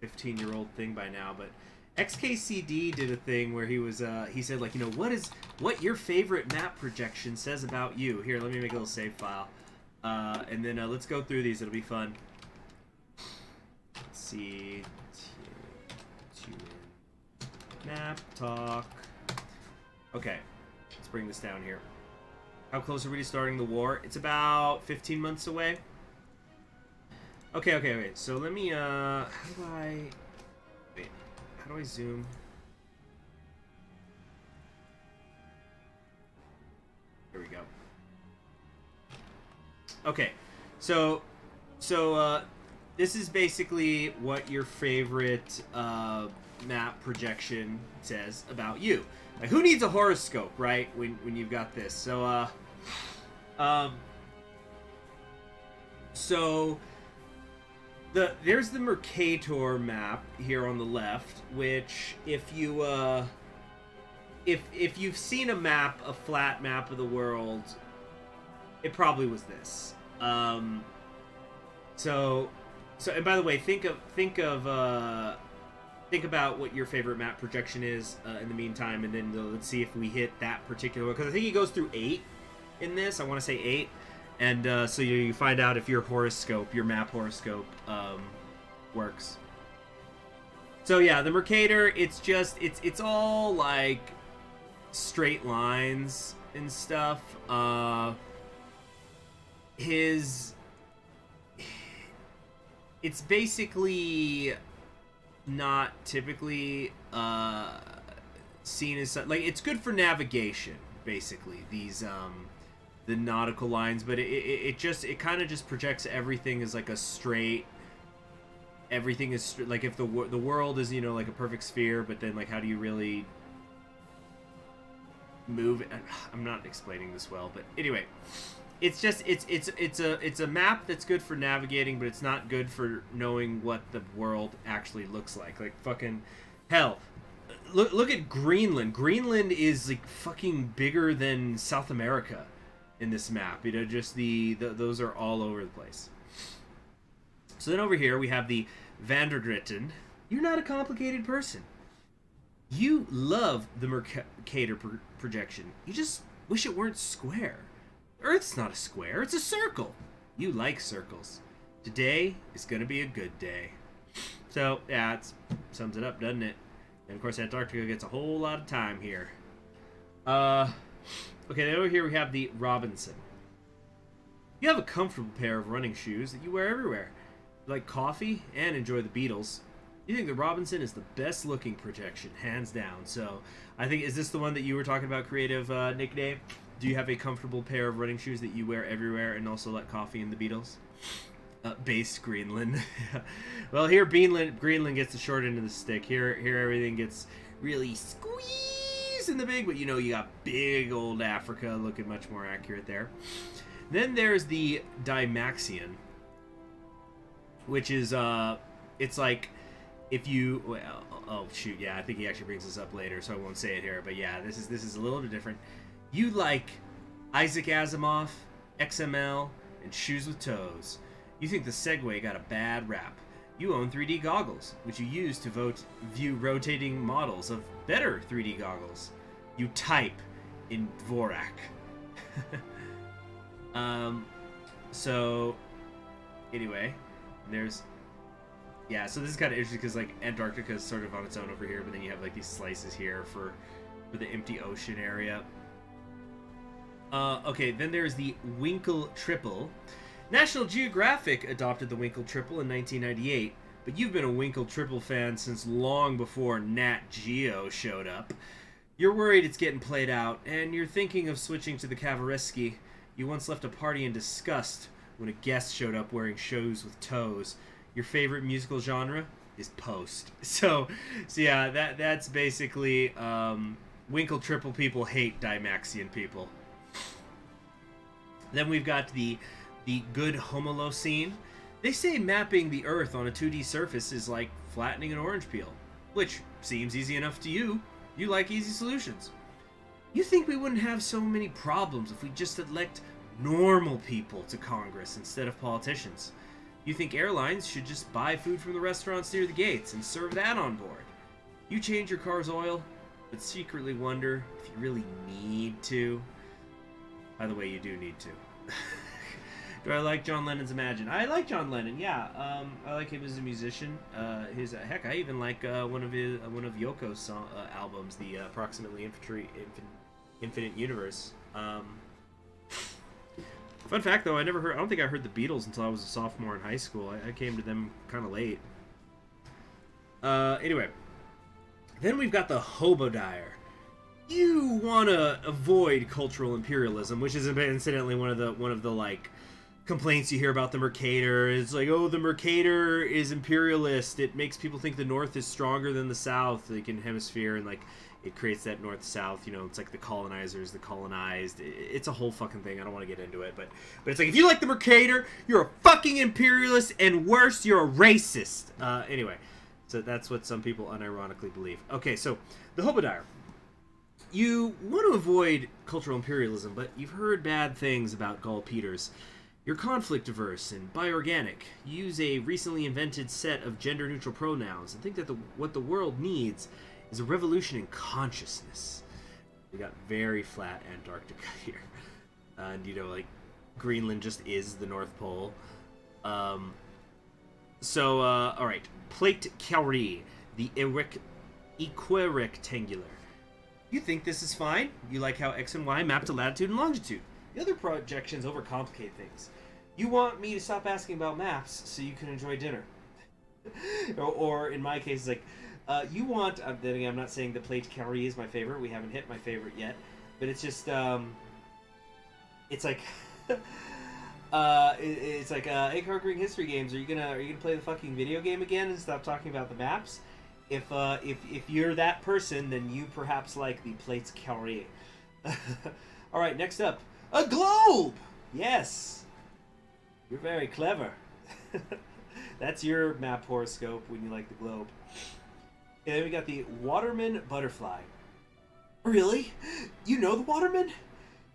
15-year-old thing by now, but XKCD did a thing where he said, like, you know, what your favorite map projection says about you. Here, let me make a little save file, and then let's go through these. It'll be fun. Let's see. Map talk. Okay, let's bring this down here. How close are we to starting the war? It's about 15 months away. Okay. So let me, how do I zoom? There we go. Okay, so this is basically what your favorite map projection says about you. Like, who needs a horoscope, right? When you've got this. So there's the Mercator map here on the left, which if you've seen a flat map of the world, it probably was this. And by the way, think about what your favorite map projection is in the meantime, and then let's see if we hit that particular one, because I think he goes through 8 in this. I want to say 8. And so you find out if your map horoscope, works. So yeah, the Mercator, it's all like straight lines. and stuff. It's basically not typically seen as like, it's good for navigation, basically, these the nautical lines, but it kind of just projects everything as like a straight, everything is like, if the world is, you know, like a perfect sphere, but then like, how do you really move? I'm not explaining this well, but anyway, it's just it's a map that's good for navigating, but it's not good for knowing what the world actually looks like. Like, fucking hell, look at Greenland. Greenland is like fucking bigger than South America in this map. You know, just those are all over the place. So then over here we have the Vandergritten. You're not a complicated person. You love the Mercator projection. You just wish it weren't square. Earth's not a square, it's a circle. You like circles. Today is going to be a good day. So, yeah, it sums it up, doesn't it? And of course, Antarctica gets a whole lot of time here. Okay, then over here we have the Robinson. You have a comfortable pair of running shoes that you wear everywhere. You like coffee and enjoy the Beatles. You think the Robinson is the best looking projection, hands down. So, I think, is this the one that you were talking about, creative nickname? Do you have a comfortable pair of running shoes that you wear everywhere and also like coffee and the Beatles? Based Greenland. Well, here Greenland gets the short end of the stick. Here everything gets really squeezed in the big, but you know, you got big old Africa looking much more accurate there. Then there's the Dymaxion, which is it's like, if you, well, oh shoot, yeah, I think he actually brings this up later, so I won't say it here, but yeah, this is a little bit different. You like Isaac Asimov, XML, and shoes with toes. You think the Segway got a bad rap. You own 3D goggles, which you use to view rotating models of better 3D goggles. You type in Dvorak. So, anyway, there's... Yeah, so this is kind of interesting because, like, Antarctica is sort of on its own over here, but then you have, like, these slices here for the empty ocean area. Okay, then there's the Winkle Triple. National Geographic adopted the Winkle Triple in 1998, but you've been a Winkle Triple fan since long before Nat Geo showed up. You're worried it's getting played out, and you're thinking of switching to the Kavareski. You once left a party in disgust when a guest showed up wearing shoes with toes. Your favorite musical genre is post. So yeah, that's basically Winkle Triple people hate Dymaxion people. Then we've got the good Homolocene. They say mapping the Earth on a 2D surface is like flattening an orange peel, which seems easy enough to you. You like easy solutions. You think we wouldn't have so many problems if we just elect normal people to Congress instead of politicians. You think airlines should just buy food from the restaurants near the gates and serve that on board. You change your car's oil, but secretly wonder if you really need to. By the way, you do need to. Do I like John Lennon's Imagine? I like John Lennon, yeah. I like him as a musician. Heck, I even like one of Yoko's albums, the Approximately Infinite Universe. Fun fact, though, I don't think I heard the Beatles until I was a sophomore in high school. I came to them kind of late. Anyway, then we've got the Hobodire. You want to avoid cultural imperialism, which is incidentally one of the like complaints you hear about the Mercator. It's like, oh, the Mercator is imperialist. It makes people think the North is stronger than the South, like in hemisphere, and like it creates that North-South. You know, it's like the colonizers, the colonized. It's a whole fucking thing. I don't want to get into it, but it's like, if you like the Mercator, you're a fucking imperialist, and worse, you're a racist. Anyway, so that's what some people unironically believe. Okay, so the Hobodire. You want to avoid cultural imperialism, but you've heard bad things about Gall Peters. You're conflict-averse and bi-organic. You use a recently invented set of gender-neutral pronouns and think that what the world needs is a revolution in consciousness. We got very flat Antarctica here. And, you know, like, Greenland just is the North Pole. Alright. Plate Carré, the equirectangular. You think this is fine. You like how X and Y map to latitude and longitude. The other projections overcomplicate things. You want me to stop asking about maps so you can enjoy dinner. or in my case, it's like, you want... then again, I'm not saying the plate carry is my favorite. We haven't hit my favorite yet. But it's just... it's like... it's like, hey, Conquering History Games, are you gonna play the fucking video game again and stop talking about the maps? If you're that person, then you perhaps like the plates carré. All right, next up, a globe. Yes, you're very clever. That's your map horoscope when you like the globe. And then we got the Waterman butterfly. Really? You know the Waterman?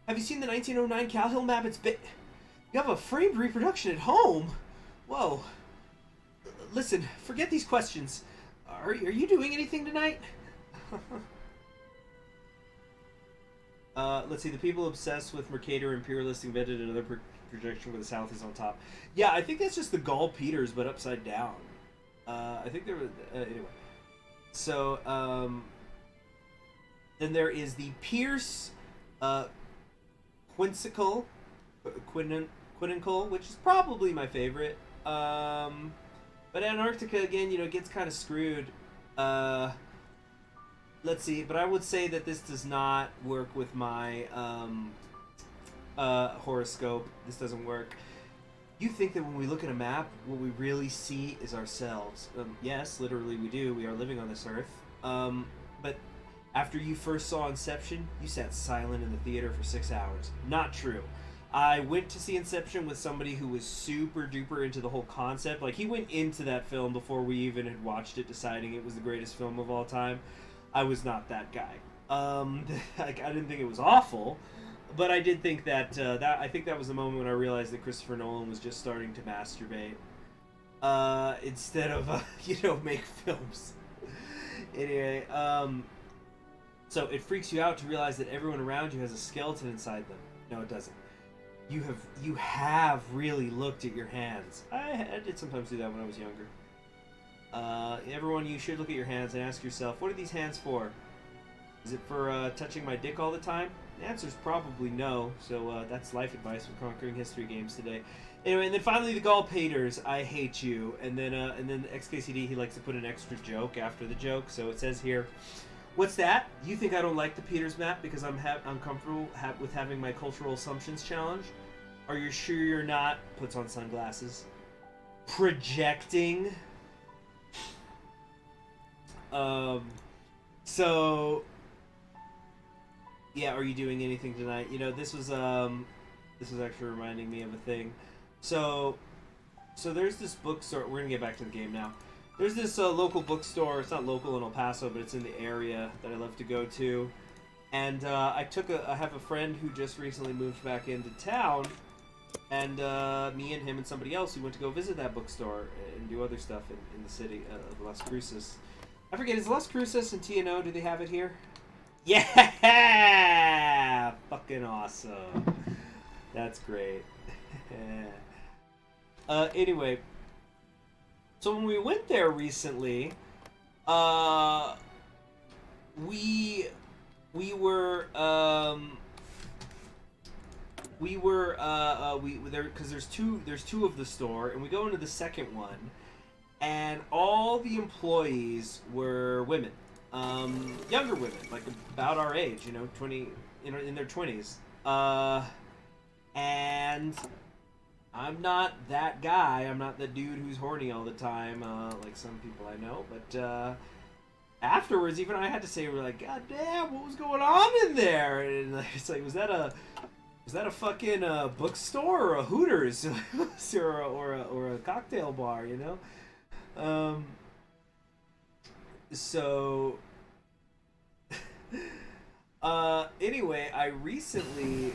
Have you seen the 1909 Cowhill map? It's bit. You have a framed reproduction at home. Whoa. Listen, forget these questions. Are you doing anything tonight? Let's see. The people obsessed with Mercator Imperialist invented another projection where the South is on top. Yeah, I think that's just the Gall Peters, but upside down. I think there was... anyway. So, then there is the Pierce Quincycle, which is probably my favorite. But Antarctica, again, you know, gets kind of screwed. Let's see, but I would say that this does not work with my horoscope. This doesn't work. You think that when we look at a map, what we really see is ourselves. Yes, literally we do. We are living on this earth. But after you first saw Inception, you sat silent in the theater for 6 hours. Not true. I went to see Inception with somebody who was super duper into the whole concept. Like, he went into that film before we even had watched it, deciding it was the greatest film of all time. I was not that guy. Like, I didn't think it was awful, but I did think that, I think that was the moment when I realized that Christopher Nolan was just starting to masturbate. Instead of, you know, make films. Anyway, so it freaks you out to realize that everyone around you has a skeleton inside them. No, it doesn't. You have really looked at your hands. I did sometimes do that when I was younger. Everyone, you should look at your hands and ask yourself, what are these hands for? Is it for touching my dick all the time? The answer is probably no. So that's life advice for Conquering History Games today. Anyway, and then finally the Gall Peters, I hate you. And then XKCD, he likes to put an extra joke after the joke. So it says here, what's that? You think I don't like the Peters map because I'm comfortable with having my cultural assumptions challenged? Are you sure you're not? Puts on sunglasses. Projecting. So yeah, are you doing anything tonight? You know, this was actually reminding me of a thing. So there's this bookstore. We're gonna get back to the game now. There's this local bookstore. It's not local in El Paso, but it's in the area that I love to go to. And I have a friend who just recently moved back into town, and me and him and somebody else who went to go visit that bookstore and do other stuff in the city of Las Cruces. I forget, is Las Cruces and TNO, do they have it here? Yeah! Fucking awesome. That's great. Anyway, so when we went there recently, we were there because there's two of the store, and we go into the second one, and all the employees were women, younger women, like about our age, you know, in their 20s, and I'm not that guy. I'm not the dude who's horny all the time, like some people I know. But afterwards, even I had to say, we're like, God damn, what was going on in there? And it's like, was that a fucking bookstore or a Hooters or a cocktail bar? You know. So. Anyway, I recently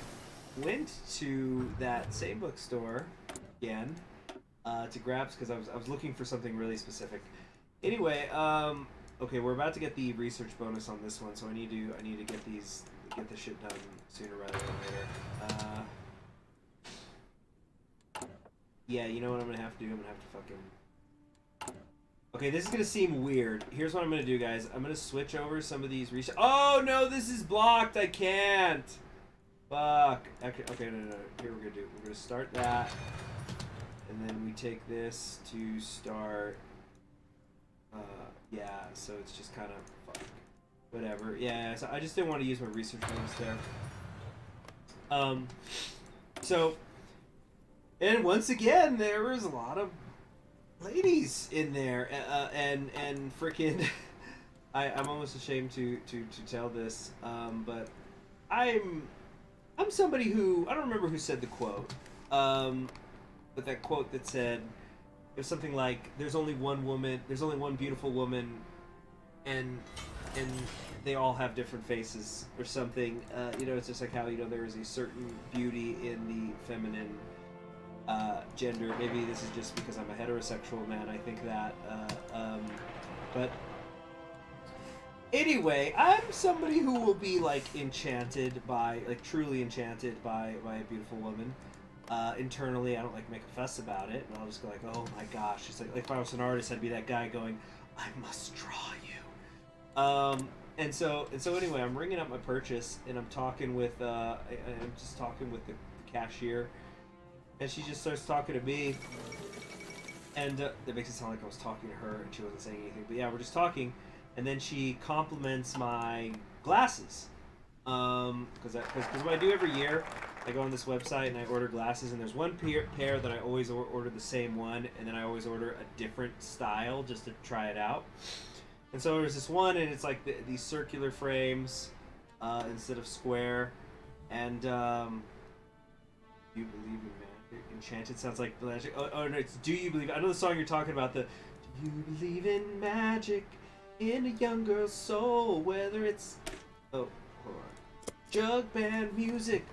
went to that same bookstore again to grab, because I was looking for something really specific. Anyway, okay, we're about to get the research bonus on this one, so I need to get this shit done sooner rather than later. Yeah, you know what I'm gonna have to do? I'm gonna have to fucking Okay, this is gonna seem weird. Here's what I'm gonna do, guys. I'm gonna switch over some of these research. Oh no, this is blocked. I can't. Fuck. Okay, no. Here we're gonna start that, and then we take this to start. Yeah. So it's just kind of fuck. Whatever. Yeah. So I just didn't want to use my research notes there. So, and once again, there was a lot of ladies in there, and freaking, I'm almost ashamed to tell this, but I'm somebody who, I don't remember who said the quote, but that quote that said, it was something like, there's only one beautiful woman, and they all have different faces, or something. It's just like how, there is a certain beauty in the feminine gender. Maybe this is just because I'm a heterosexual man, I think that, but anyway, I'm somebody who will be, enchanted by, truly enchanted by a beautiful woman. Internally, I don't, make a fuss about it, and I'll just go oh my gosh. It's like if I was an artist, I'd be that guy going, I must draw you. And so anyway, I'm ringing up my purchase, and I'm talking with, I'm just talking with the cashier, and she just starts talking to me, and that makes it sound like I was talking to her, and she wasn't saying anything, but yeah, we're just talking, and then she compliments my glasses, because what I do every year, I go on this website and I order glasses, and there's one pair that I always order the same one, and then I always order a different style just to try it out. And so there's this one, and it's like these circular frames instead of square, and you believe in magic? Enchanted sounds like magic. Oh no, it's Do You Believe? I know the song you're talking about. Do you believe in magic in a young girl's soul? Whether it's hold on, jug band music.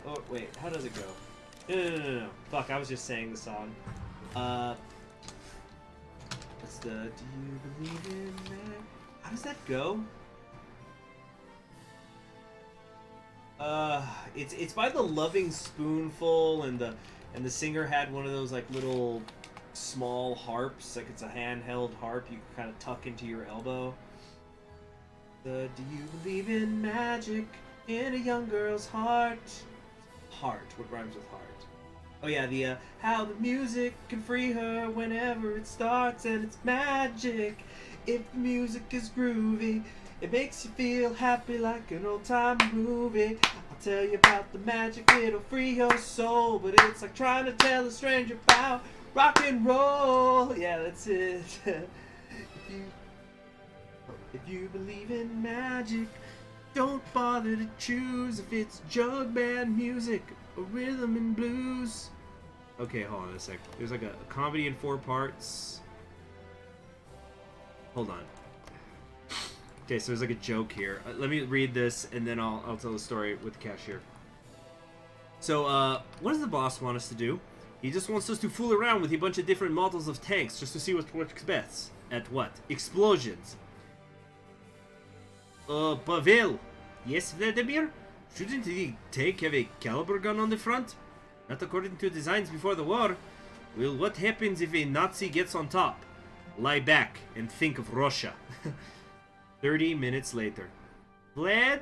Oh wait, how does it go? No. Fuck, I was just saying the song. What's the Do You Believe in magic? How does that go? It's by the Loving Spoonful, and the singer had one of those little small harps, it's a handheld harp you can kind of tuck into your elbow. Do you believe in magic in a young girl's heart? Heart, what rhymes with heart? Oh yeah, the how the music can free her whenever it starts, and it's magic. If the music is groovy, it makes you feel happy like an old-time movie. I'll tell you about the magic, it'll free your soul, but it's like trying to tell a stranger about rock and roll. Yeah, that's it. If you believe in magic, don't bother to choose if it's jug band music or rhythm and blues. Okay, hold on a sec. There's a comedy in 4 parts. Hold on. Okay, so there's a joke here. Let me read this, and then I'll tell the story with the cashier. So, what does the boss want us to do? He just wants us to fool around with a bunch of different models of tanks just to see what works best. At what? Explosions. Pavel. Yes, Vladimir? Shouldn't the tank have a caliber gun on the front? Not according to designs before the war. Well, what happens if a Nazi gets on top? Lie back and think of Russia. 30 minutes later. Vlad?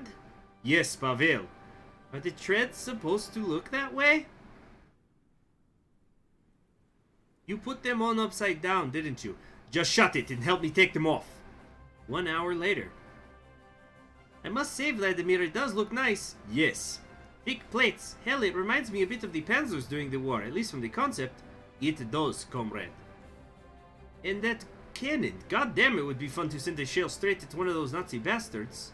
Yes, Pavel. Are the treads supposed to look that way? You put them on upside down, didn't you? Just shut it and help me take them off. 1 hour later. I must say, Vladimir, it does look nice. Yes. Thick plates. Hell, it reminds me a bit of the Panzers during the war, at least from the concept. It does, comrade. And that cannon. God damn, it would be fun to send a shell straight at one of those Nazi bastards.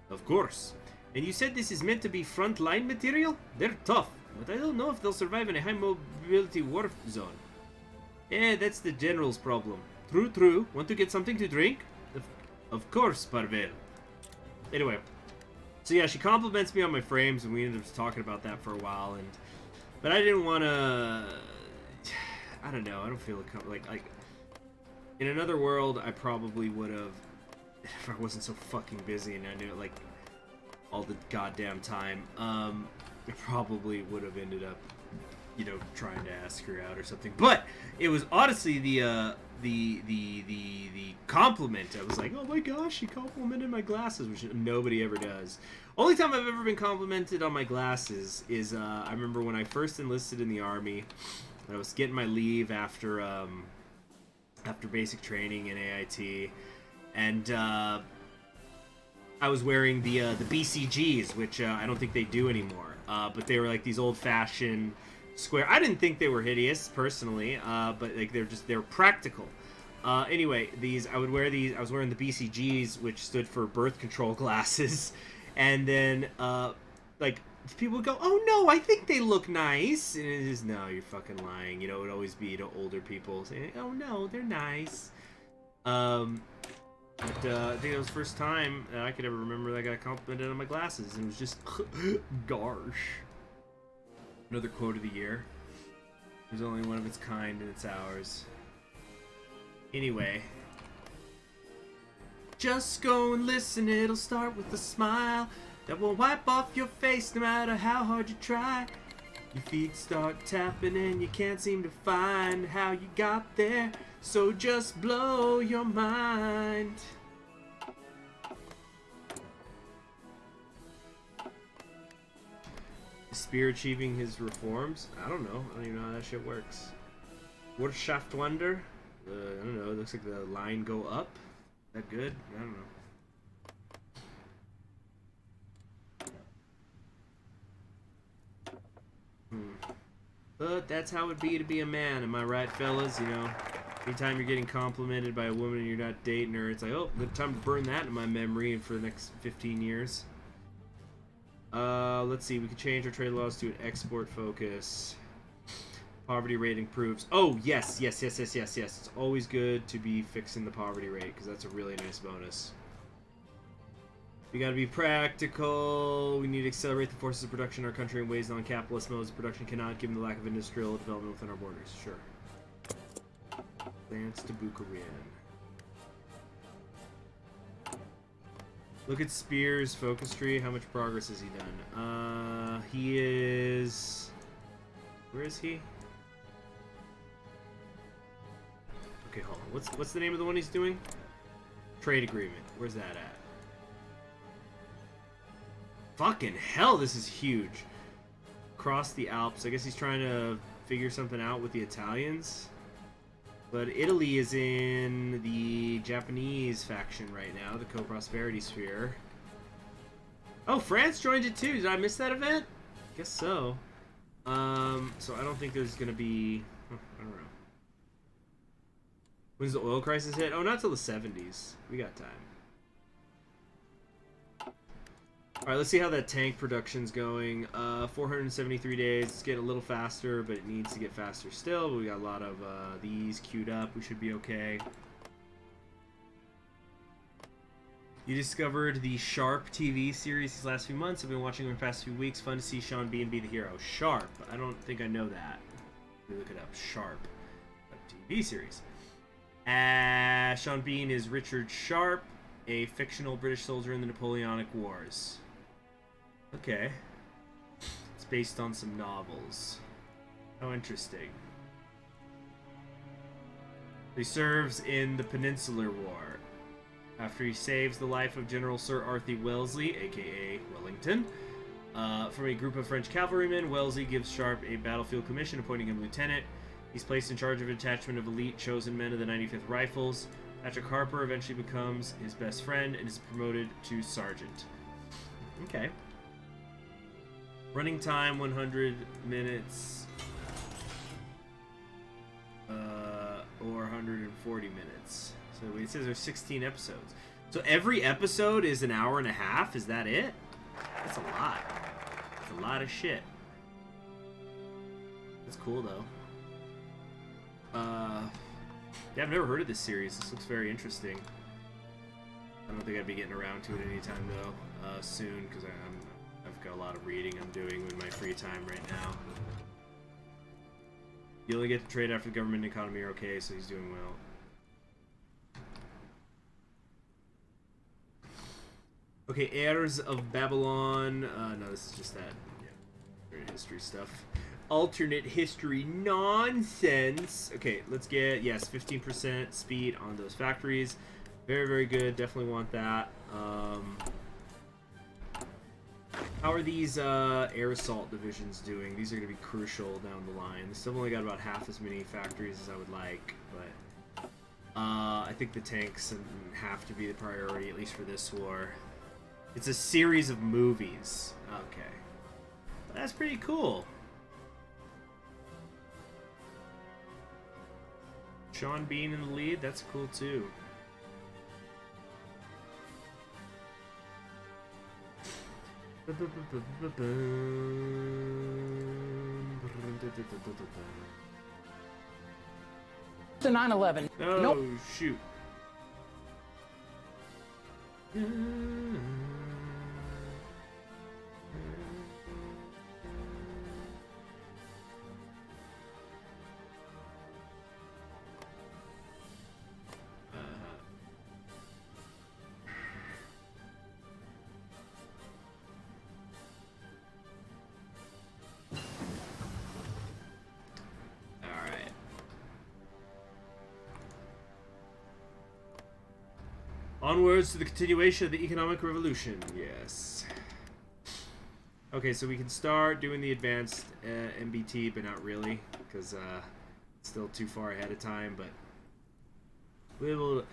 Of course. And you said this is meant to be front-line material? They're tough, but I don't know if they'll survive in a high-mobility war zone. Eh, that's the general's problem. True, true. Want to get something to drink? Of course, Pavel. Anyway. So yeah, she compliments me on my frames, and we ended up talking about that for a while, but I didn't want to... I don't know, I don't feel like in another world, I probably would have, if I wasn't so fucking busy and I knew it, all the goddamn time, I probably would have ended up trying to ask her out or something. But it was honestly the compliment. I was like, oh my gosh, she complimented my glasses, which nobody ever does. Only time I've ever been complimented on my glasses is I remember when I first enlisted in the Army. I was getting my leave after basic training in AIT, and I was wearing the BCGs, which I don't think they do anymore. But they were like these old-fashioned square. I didn't think they were hideous personally, but like they're practical. Anyway, I was wearing the BCGs, which stood for birth control glasses, and then like people would go, "Oh no, I think they look nice," and it is, no, you're fucking lying. It would always be older people saying, "Oh no, they're nice." But I think it was the first time that I could ever remember that I got complimented on my glasses, and it was just gosh. Another quote of the year. There's only one of its kind, and it's ours. Anyway. Just go and listen, it'll start with a smile that will wipe off your face no matter how hard you try. Your feet start tapping and you can't seem to find how you got there, so just blow your mind. Spear achieving his reforms? I don't know. I don't even know how that shit works. Wirtschaft Wonder? I don't know. It looks like the line go up. Is that good? I don't know. But that's how it'd be to be a man. Am I right, fellas? Anytime you're getting complimented by a woman and you're not dating her, it's like, oh, good time to burn that in my memory for the next 15 years. Let's see. We could change our trade laws to an export focus. Poverty rate improves. Oh, yes. It's always good to be fixing the poverty rate, because that's a really nice bonus. We gotta be practical. We need to accelerate the forces of production in our country in ways non-capitalist modes of production cannot, given the lack of industrial development within our borders. Sure. Advance to Bukharin. Look at Spear's focus tree. How much progress has he done? He is... Where is he? Okay, hold on. What's the name of the one he's doing? Trade agreement. Where's that at? Fucking hell, this is huge. Across the Alps. I guess he's trying to figure something out with the Italians. But Italy is in the Japanese faction right now, the Co-Prosperity Sphere. Oh, France joined it too. Did I miss that event? Guess so. So I don't think there's gonna be... I don't know. When's the oil crisis hit? Oh, not till the 70s. We got time. Alright, let's see how that tank production's going. 473 days. It's getting a little faster, but it needs to get faster still. But we got a lot of these queued up. We should be okay. You discovered the Sharp TV series these last few months. I've been watching them the past few weeks. Fun to see Sean Bean be the hero. Sharp. I don't think I know that. Let me look it up. Sharp. A TV series. Sean Bean is Richard Sharp, a fictional British soldier in the Napoleonic Wars. Okay. It's based on some novels. How interesting. He serves in the Peninsular War. After he saves the life of General Sir Arthur Wellesley, aka Wellington, from a group of French cavalrymen, Wellesley gives Sharp a battlefield commission, appointing him lieutenant. He's placed in charge of a detachment of elite chosen men of the 95th Rifles. Patrick Harper eventually becomes his best friend and is promoted to sergeant. Okay. Running time 100 minutes or 140 minutes. So it says there's 16 episodes. So every episode is an hour and a half? Is that it? That's a lot. That's a lot of shit. That's cool though. Yeah, I've never heard of this series. This looks very interesting. I don't think I'd be getting around to it anytime though soon, because I've got a lot of reading I'm doing in my free time right now. You only get to trade after the government and economy are okay, so he's doing well. Okay, Heirs of Babylon. No, this is just that. Yeah, history stuff. alternate history nonsense. Okay, let's get, yes, 15% speed on those factories. Very, very good. Definitely want that. How are these air assault divisions doing? These are going to be crucial down the line. They still only got about half as many factories as I would like, but I think the tanks have to be the priority, at least for this war. It's a series of movies. Okay. That's pretty cool. Sean Bean in the lead, that's cool too. To 9/11. Oh, Nope. shoot. Onwards to the continuation of the economic revolution. Yes. Okay, so we can start doing the advanced MBT, but not really, because it's still too far ahead of time. But we'll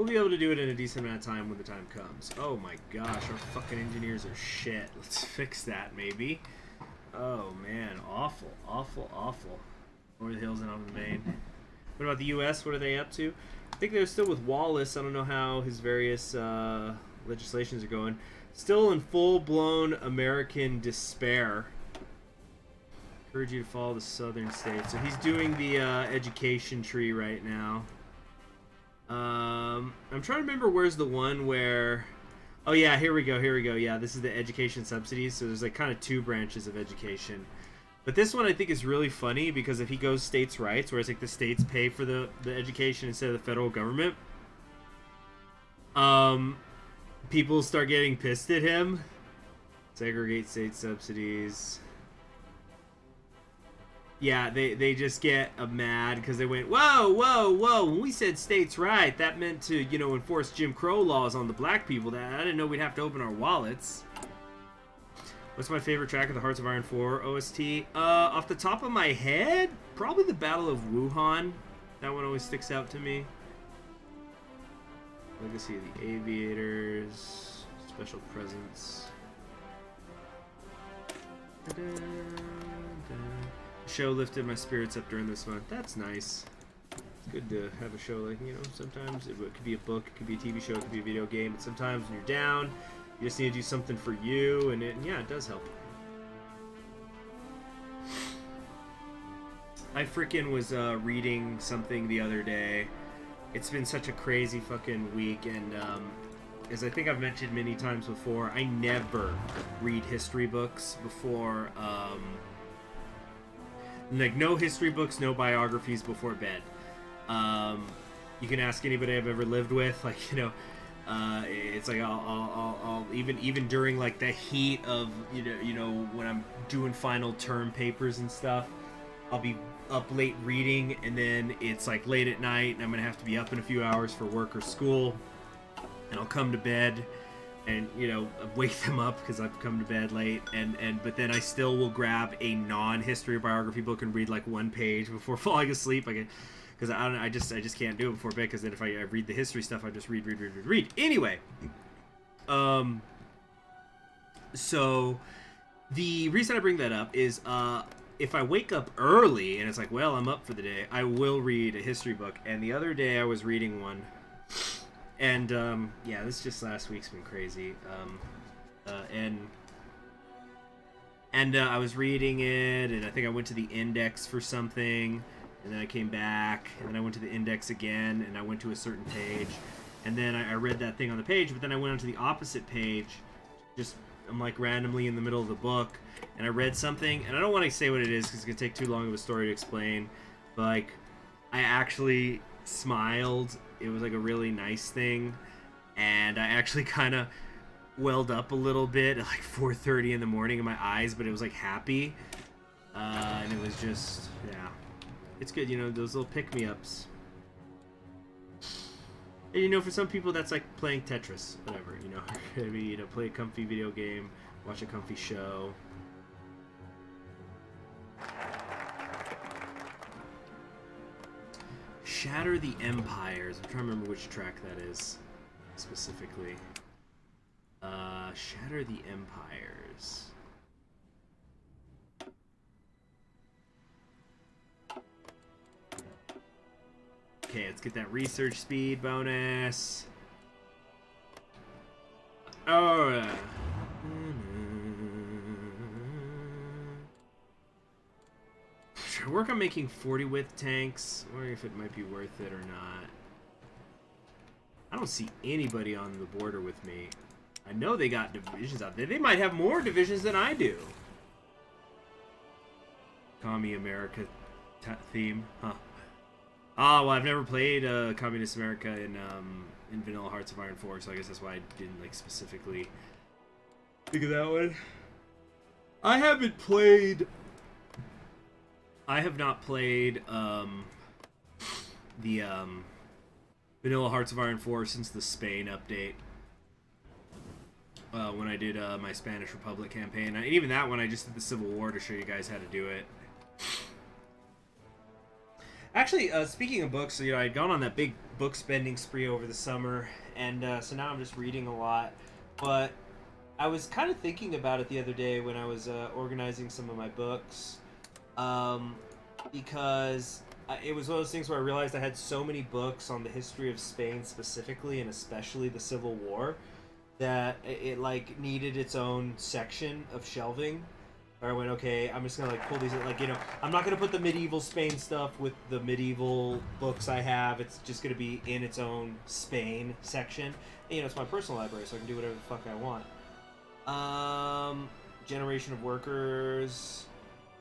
be able to do it in a decent amount of time when the time comes. Oh my gosh, our fucking engineers are shit. Let's fix that, maybe. Oh man, awful, awful, awful. Over the hills and on the main. What about the U.S.? What are they up to? I think they're still with Wallace. I don't know how his various legislations are going. Still in full-blown American despair. Encourage you to follow the southern states. So he's doing the education tree right now. I'm trying to remember where's the one where... Oh yeah, here we go, here we go. Yeah, this is the education subsidies. So there's like kind of two branches of education. But this one I think is really funny because if he goes states' rights, whereas like the states pay for the education instead of the federal government, people start getting pissed at him. Segregate state subsidies. Yeah, they just get mad because they went, whoa, whoa, whoa. When we said states' right, that meant to, you know, enforce Jim Crow laws on the black people. That I didn't know we'd have to open our wallets. What's my favorite track of the Hearts of Iron 4 OST? Off the top of my head, probably the Battle of Wuhan. That one always sticks out to me. Legacy of the Aviators. Special Presence. The show lifted my spirits up during this month. That's nice. It's good to have a show like, you know, sometimes it could be a book, it could be a TV show, it could be a video game, but sometimes when you're down, you just need to do something for you, and yeah, it does help. I freaking was reading something the other day. It's been such a crazy fucking week, and as I think I've mentioned many times before, I never read history books before, like no history books, no biographies before bed. You can ask anybody I've ever lived with, like, you know, it's like I'll even during like the heat of you know when I'm doing final term papers and stuff, I'll be up late reading, and then it's like late at night and I'm gonna have to be up in a few hours for work or school, and I'll come to bed and, you know, wake them up because I've come to bed late, but then I still will grab a non-history biography book and read like one page before falling asleep. Because I just can't do it before bed, because then if I read the history stuff, I just read. Anyway, so the reason I bring that up is if I wake up early and it's like, well, I'm up for the day, I will read a history book. And the other day I was reading one, and yeah, this just last week's been crazy. And I was reading it, and I think I went to the index for something. And then I came back, and then I went to the index again, and I went to a certain page. And then I read that thing on the page, but then I went on to the opposite page. Just, I'm like randomly in the middle of the book, and I read something. And I don't want to say what it is, because it's going to take too long of a story to explain. But, like, I actually smiled. It was, like, a really nice thing. And I actually kind of welled up a little bit at, like, 4:30 in the morning in my eyes, but it was, like, happy. And it was just, yeah. It's good, you know, those little pick-me-ups. And, you know, for some people, that's like playing Tetris, whatever, you know. I mean, you know, play a comfy video game, watch a comfy show. Shatter the Empires. I'm trying to remember which track that is, specifically. Shatter the Empires. Okay, let's get that research speed bonus. Oh. Should I work on making 40 width tanks? I wonder if it might be worth it or not. I don't see anybody on the border with me. I know they got divisions out there. They might have more divisions than I do. Commie America theme, huh? Ah, well, I've never played Communist America in Vanilla Hearts of Iron 4, so I guess that's why I didn't like specifically think of that one. I have not played the Vanilla Hearts of Iron 4 since the Spain update. When I did my Spanish Republic campaign. And even that one, I just did the Civil War to show you guys how to do it. Actually, speaking of books, you know, I'd gone on that big book spending spree over the summer, and so now I'm just reading a lot. But I was kind of thinking about it the other day when I was organizing some of my books, because it was one of those things where I realized I had so many books on the history of Spain specifically, and especially the Civil War, that it like needed its own section of shelving. Or I went, okay, I'm just gonna like pull these, like, you know, I'm not gonna put the medieval Spain stuff with the medieval books I have. It's just gonna be in its own Spain section. And, you know, it's my personal library, so I can do whatever the fuck I want. Generation of Workers.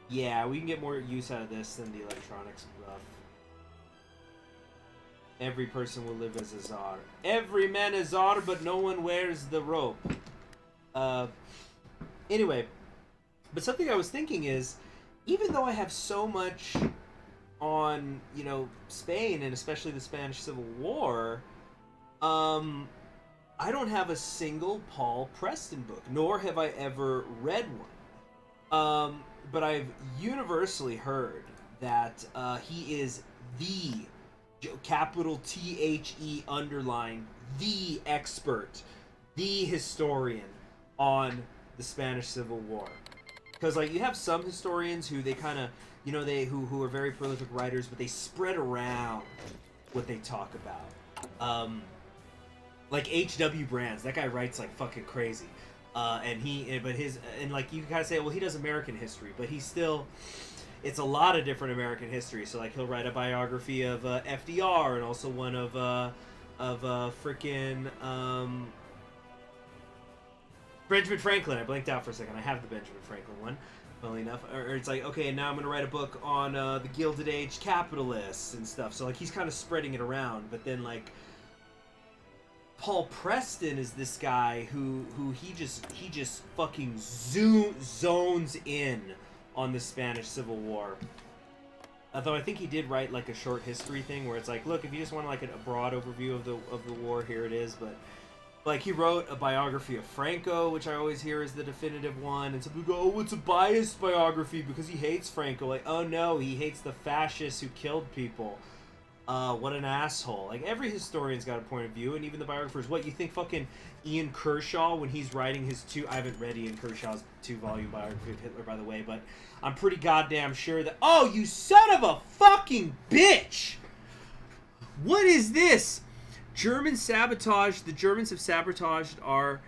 Yeah, we can get more use out of this than the electronics stuff. Every person will live as a czar. Every man is czar, but no one wears the rope. Anyway. But something I was thinking is, even though I have so much on, you know, Spain, and especially the Spanish Civil War, I don't have a single Paul Preston book, nor have I ever read one. But I've universally heard that he is the, capital THE underline, the expert, the historian on the Spanish Civil War. Because, like, you have some historians who they kind of, you know, who are very prolific writers, but they spread around what they talk about. Like H.W. Brands, that guy writes like fucking crazy. And like, you kind of say, well, he does American history, but he's still, it's a lot of different American history. So, like, he'll write a biography of FDR, and also one of frickin' Benjamin Franklin. I blanked out for a second. I have the Benjamin Franklin one, funnily enough. Or it's like, okay, now I'm going to write a book on the Gilded Age capitalists and stuff. So, like, he's kind of spreading it around. But then, like, Paul Preston is this guy who he just fucking zones in on the Spanish Civil War. Although I think he did write, like, a short history thing where it's like, look, if you just want, like, a broad overview of the war, here it is. But, like, he wrote a biography of Franco, which I always hear is the definitive one. And some people go, oh, it's a biased biography because he hates Franco. Like, oh, no, he hates the fascists who killed people. What an asshole. Like, every historian's got a point of view, and even the biographers. What, you think fucking Ian Kershaw, when he's writing his I haven't read Ian Kershaw's 2-volume biography of Hitler, by the way, but I'm pretty goddamn sure that... Oh, you son of a fucking bitch! What is this? German sabotage. The Germans have sabotaged our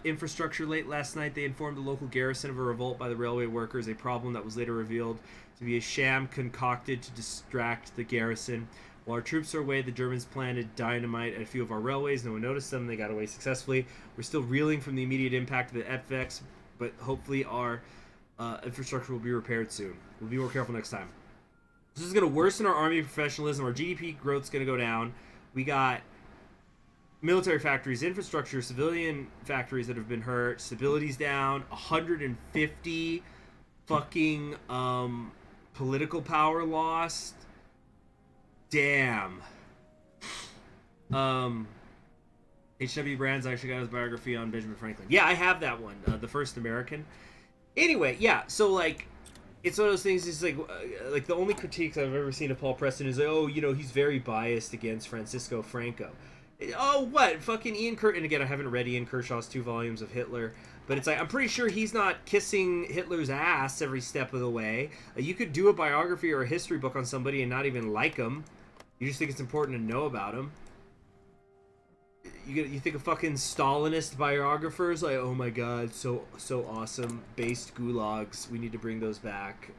infrastructure late last night. They informed the local garrison of a revolt by the railway workers, a problem that was later revealed to be a sham concocted to distract the garrison. While our troops are away, the Germans planted dynamite at a few of our railways. No one noticed them. They got away successfully. We're still reeling from the immediate impact of the FX, but hopefully our infrastructure will be repaired soon. We'll be more careful next time. This is going to worsen our army professionalism. Our GDP growth is going to go down. We got military factories, infrastructure, civilian factories that have been hurt. Stability's down. 150 fucking political power lost. Damn. H.W. Brands actually got his biography on Benjamin Franklin. Yeah, I have that one, the first American. Anyway, yeah, so like, it's one of those things. Is like the only critiques I've ever seen of Paul Preston is like, oh, you know, he's very biased against Francisco Franco. Oh, what? Fucking Ian and again, I haven't read Ian Kershaw's 2 volumes of Hitler, but it's like, I'm pretty sure he's not kissing Hitler's ass every step of the way. You could do a biography or a history book on somebody and not even like him. You just think it's important to know about him. You think of fucking Stalinist biographers, like, oh my god, so awesome, based gulags, we need to bring those back.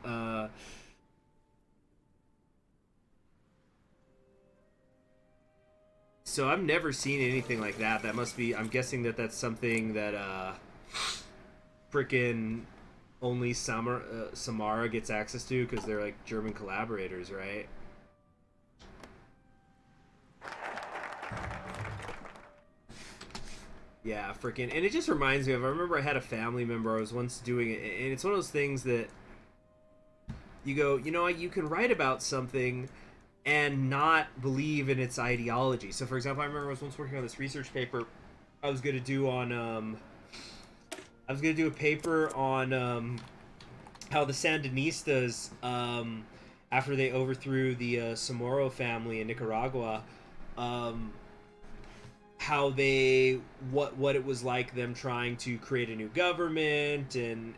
So I've never seen anything like that. That must be, I'm guessing that that's something that frickin' only Samara gets access to, because they're like German collaborators, right? Yeah, freaking, and it just reminds me of, I remember I had a family member, I was once doing it, and it's one of those things that you go, you know, you can write about something and not believe in its ideology. So, for example, I remember I was once working on this research paper I was going to do on, I was going to do a paper on how the Sandinistas, after they overthrew the Chamorro family in Nicaragua, how they what it was like them trying to create a new government and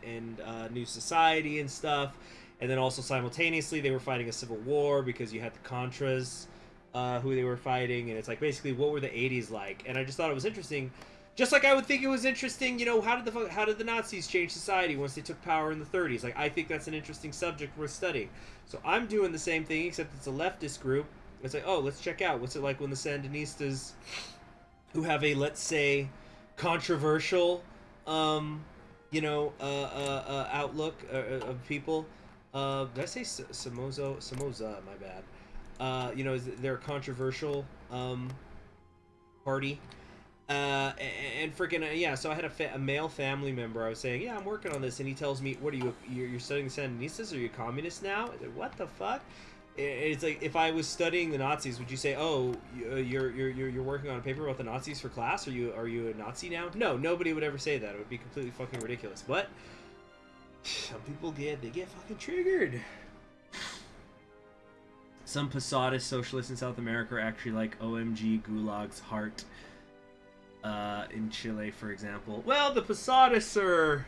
new society and stuff, and then also simultaneously they were fighting a civil war because you had the Contras who they were fighting, and it's like basically what were the 80s like. And I just thought it was interesting, just like I would think it was interesting, you know, how did the Nazis change society once they took power in the 30s. Like, I think that's an interesting subject worth studying. So I'm doing the same thing, except it's a leftist group. It's like, oh, let's check out what's it like when the Sandinistas, who have a, let's say, controversial, outlook of people. Did I say Somoza? My bad. They're a controversial party. And freaking, yeah, so I had a male family member. I was saying, yeah, I'm working on this. And he tells me, what are you, you're studying the Sandinistas? Are you a communist now? I said, what the fuck? It's like, if I was studying the Nazis, would you say, oh, you're working on a paper about the Nazis for class? Are you a Nazi now? No, nobody would ever say that. It would be completely fucking ridiculous. But some people get fucking triggered. Some Posadist socialists in South America are actually like OMG Gulag's heart. In Chile, for example. Well, the Posadists are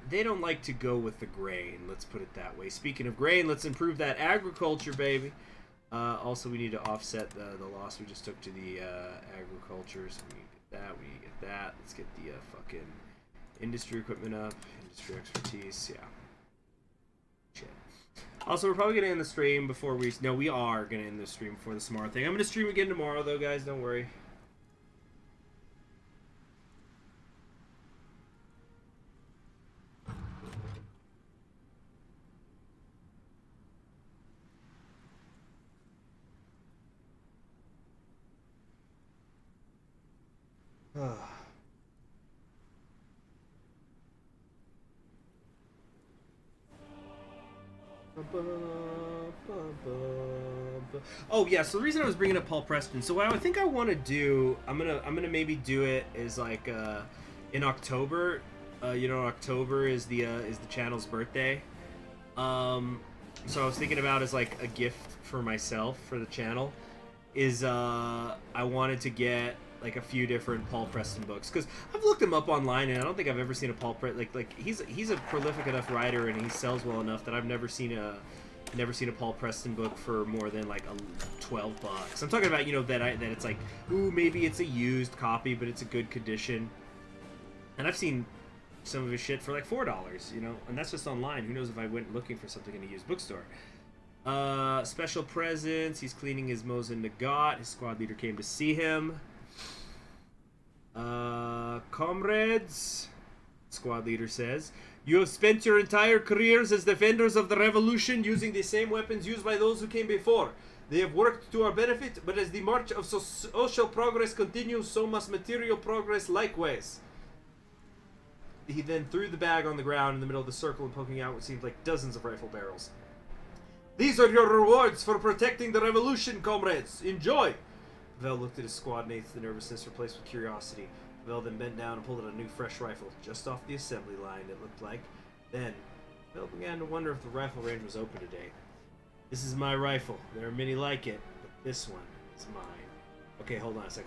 they don't like to go with the grain, let's put it that way. Speaking of grain, let's improve that agriculture, baby. Also, we need to offset the loss we just took to the agriculture, so we need to get that, Let's get the fucking industry equipment up, industry expertise, yeah. Shit. Also, we're probably going to end the stream before we... No, we are going to end the stream before the tomorrow thing. I'm going to stream again tomorrow, though, guys, don't worry. Oh yeah, so the reason I was bringing up Paul Preston, so what I think I want to do, I'm gonna maybe do it is like in October. October is the channel's birthday. So I was thinking about as like a gift for myself for the channel is I wanted to get like a few different Paul Preston books, because I've looked him up online and I don't think I've ever seen a Paul Preston like he's a prolific enough writer and he sells well enough that I've never seen a Paul Preston book for more than like $12. I'm talking about, that it's like, ooh, maybe it's a used copy but it's a good condition. And I've seen some of his shit for like $4, and that's just online. Who knows if I went looking for something in a used bookstore. Special presents. He's cleaning his Mosin Nagat. His squad leader came to see him. Comrades, squad leader says, you have spent your entire careers as defenders of the revolution using the same weapons used by those who came before. They have worked to our benefit, but as the march of social progress continues, so must material progress likewise. He then threw the bag on the ground in the middle of the circle and poking out what seemed like dozens of rifle barrels. These are your rewards for protecting the revolution, comrades. Enjoy! Vel looked at his squad mates, the nervousness replaced with curiosity. Vel then bent down and pulled out a new fresh rifle, just off the assembly line, it looked like. Then, Vel began to wonder if the rifle range was open today. This is my rifle. There are many like it, but this one is mine. Okay, hold on a sec.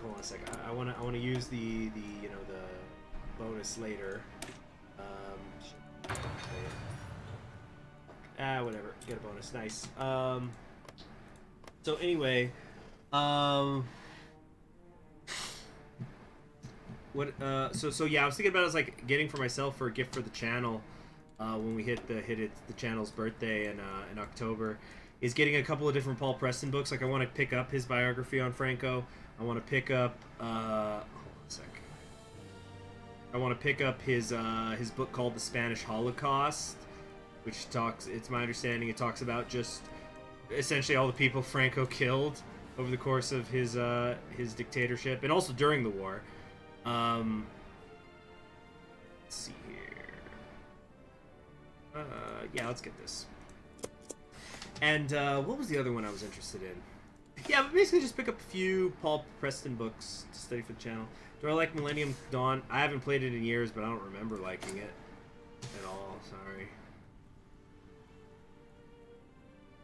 I wanna use the bonus later. Whatever. Get a bonus. Nice. So anyway, so yeah, I was thinking about it as like getting for myself for a gift for the channel when we hit the channel's birthday in October, is getting a couple of different Paul Preston books. Like I want to pick up his biography on Franco. I want to pick up hold on a sec. I want to pick up his book called The Spanish Holocaust, which talks, it's my understanding, it talks about just essentially all the people Franco killed over the course of his dictatorship, and also during the war. Let's see here. Yeah, let's get this. And what was the other one I was interested in? Yeah, but basically just pick up a few Paul Preston books to study for the channel. Do I like Millennium Dawn? I haven't played it in years, but I don't remember liking it at all. Sorry.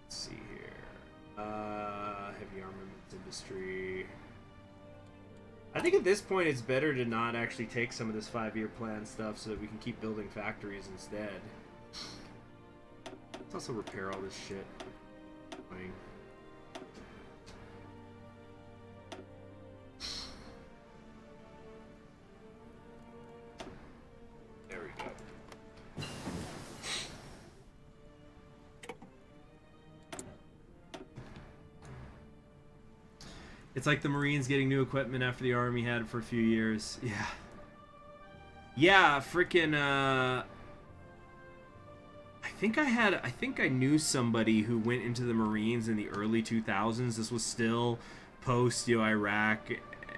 Let's see here. Heavy armaments industry. I think at this point it's better to not actually take some of this 5-year plan stuff so that we can keep building factories instead. Let's also repair all this shit. Annoying. There we go. It's like the Marines getting new equipment after the Army had it for a few years. Yeah. Yeah, freaking, I think I knew somebody who went into the Marines in the early 2000s. This was still post, Iraq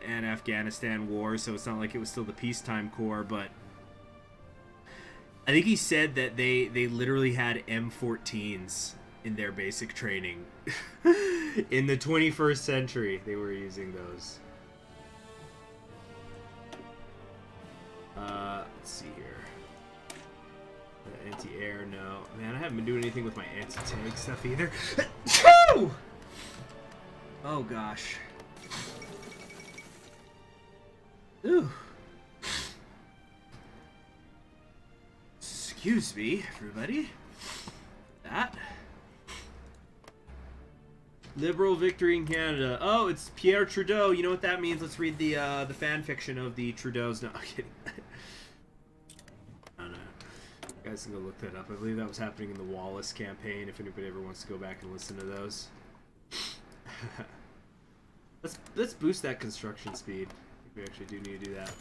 and Afghanistan war, so it's not like it was still the peacetime corps, but I think he said that they literally had M14s in their basic training. In the 21st century, they were using those. Let's see here. Anti-air, no. Man, I haven't been doing anything with my anti-tank stuff either. Oh, gosh. Ooh. Excuse me, everybody. That. Liberal victory in Canada. Oh, it's Pierre Trudeau. You know what that means? Let's read the fan fiction of the Trudeaus. No, I'm kidding. I don't know. You guys can go look that up. I believe that was happening in the Wallace campaign, if anybody ever wants to go back and listen to those. Let's boost that construction speed. I think we actually do need to do that.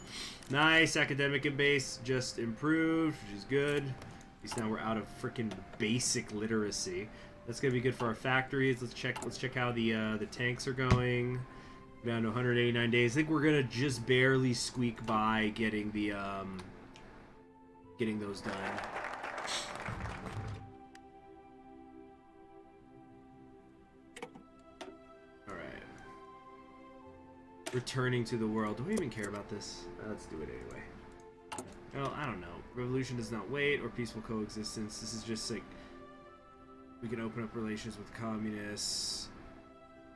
Nice. Academic and base just improved, which is good. At least now we're out of freaking basic literacy. That's gonna be good for our factories. Let's check how the tanks are going. We're down to 189 days. I think we're gonna just barely squeak by getting the getting those done. All right. Returning to the world. Do I even care about this? Let's do it anyway. Well, I don't know. Revolution does not wait, or peaceful coexistence. This is just like, we can open up relations with communists,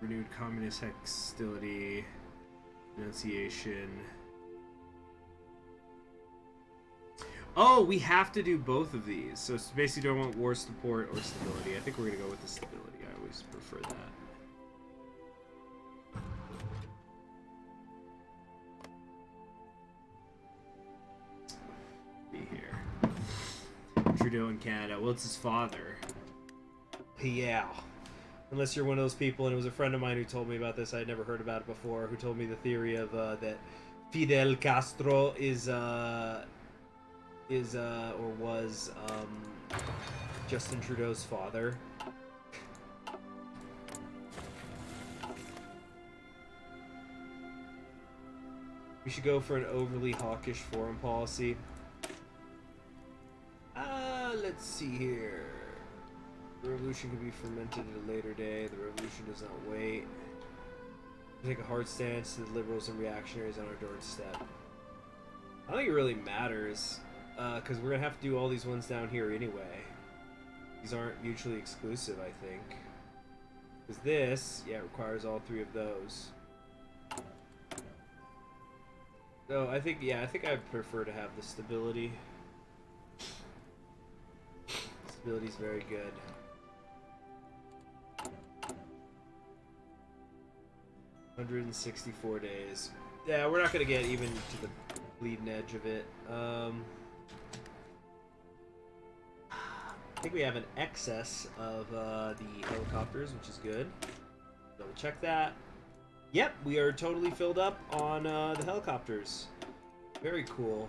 renewed communist hostility, denunciation. Oh, we have to do both of these. So it's basically, do I want war support or stability? I think we're going to go with the stability. I always prefer that. Be here. Trudeau in Canada. Well, it's his father. Yeah. Unless you're one of those people, and it was a friend of mine who told me about this, I had never heard about it before, who told me the theory of that Fidel Castro is or was Justin Trudeau's father. We should go for an overly hawkish foreign policy. Let's see here. The revolution can be fermented at a later day. The revolution does not wait. We take a hard stance to the liberals and reactionaries on our doorstep. I don't think it really matters, because we're going to have to do all these ones down here anyway. These aren't mutually exclusive, I think. Because this, yeah, requires all three of those. So I think, yeah, I think I'd prefer to have the stability. Stability's very good. $164 days. Yeah, we're not gonna get even to the bleeding edge of it. I think we have an excess of the helicopters, which is good. Double check that. Yep, we are totally filled up on the helicopters. Very cool.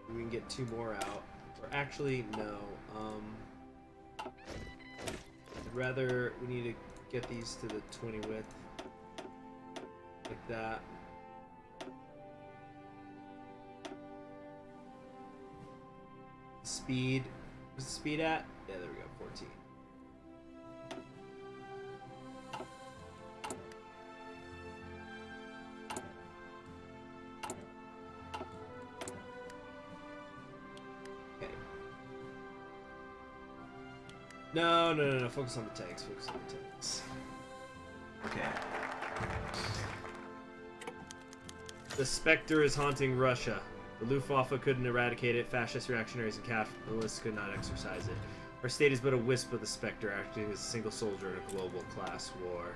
We can get 2 more out. Or actually, no. I'd rather, we need to get these to the 20 width. Like that. Speed. What's the speed at? Yeah, there we go, 14. No. Focus on the tanks. Focus on the tanks. Okay. The Spectre is haunting Russia. The Luftwaffe couldn't eradicate it. Fascist reactionaries and capitalists could not exercise it. Our state is but a wisp of the Spectre, acting as a single soldier in a global class war.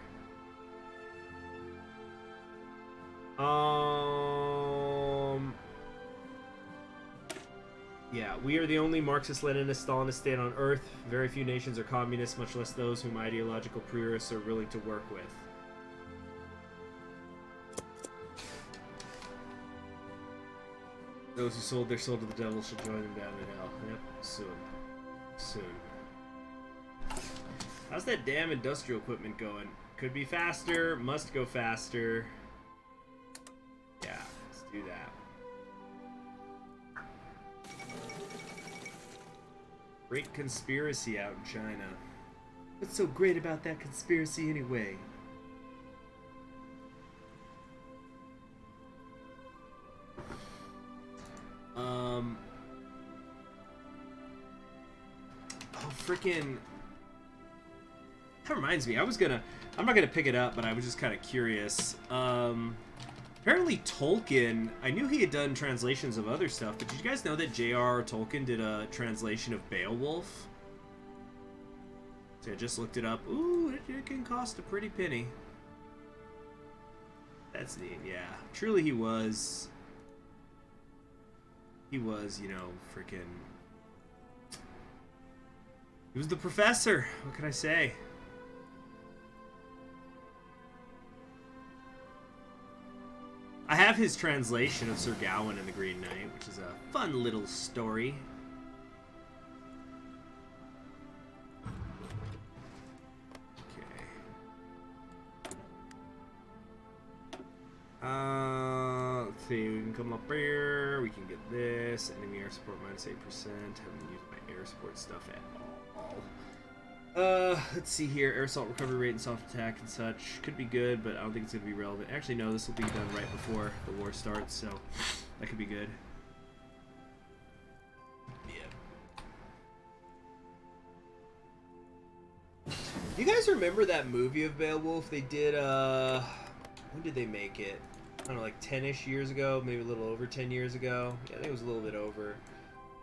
Yeah, we are the only Marxist-Leninist Stalinist state on Earth. Very few nations are communists, much less those whom ideological purists are willing to work with. Those who sold their soul to the devil shall join them down in hell. Yep, soon. How's that damn industrial equipment going? Could be faster, must go faster. Yeah, let's do that. Great conspiracy out in China. What's so great about that conspiracy anyway? Oh, freaking. That reminds me, I'm not gonna pick it up, but I was just kind of curious. Apparently Tolkien, I knew he had done translations of other stuff, but did you guys know that J.R.R. Tolkien did a translation of Beowulf? So I just looked it up. Ooh, it can cost a pretty penny. That's neat, yeah. Truly he was, you know, freaking... He was the professor. What can I say? I have his translation of Sir Gawain and the Green Knight, which is a fun little story. Okay. Let's see, we can come up here, we can get this. Enemy air support -8%. Haven't used my air support stuff at all. Let's see here. Air assault recovery rate and soft attack and such. Could be good, but I don't think it's going to be relevant. Actually, no, this will be done right before the war starts, so that could be good. Yeah. You guys remember that movie of Beowulf? They did, when did they make it? I don't know, like 10-ish years ago, maybe a little over 10 years ago. Yeah, I think it was a little bit over.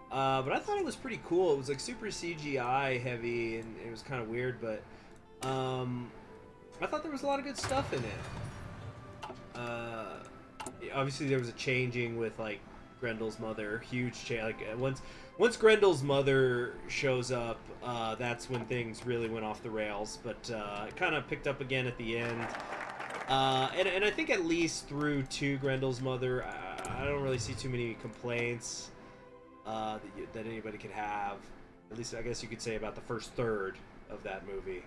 But I thought it was pretty cool. It was like super CGI heavy, and it was kind of weird, but I thought there was a lot of good stuff in it. Obviously, there was a changing with like Grendel's mother, huge change. Like once Grendel's mother shows up, that's when things really went off the rails. But it kind of picked up again at the end, and I think at least through to Grendel's mother, I don't really see too many complaints. That anybody could have. At least I guess you could say about the first third of that movie.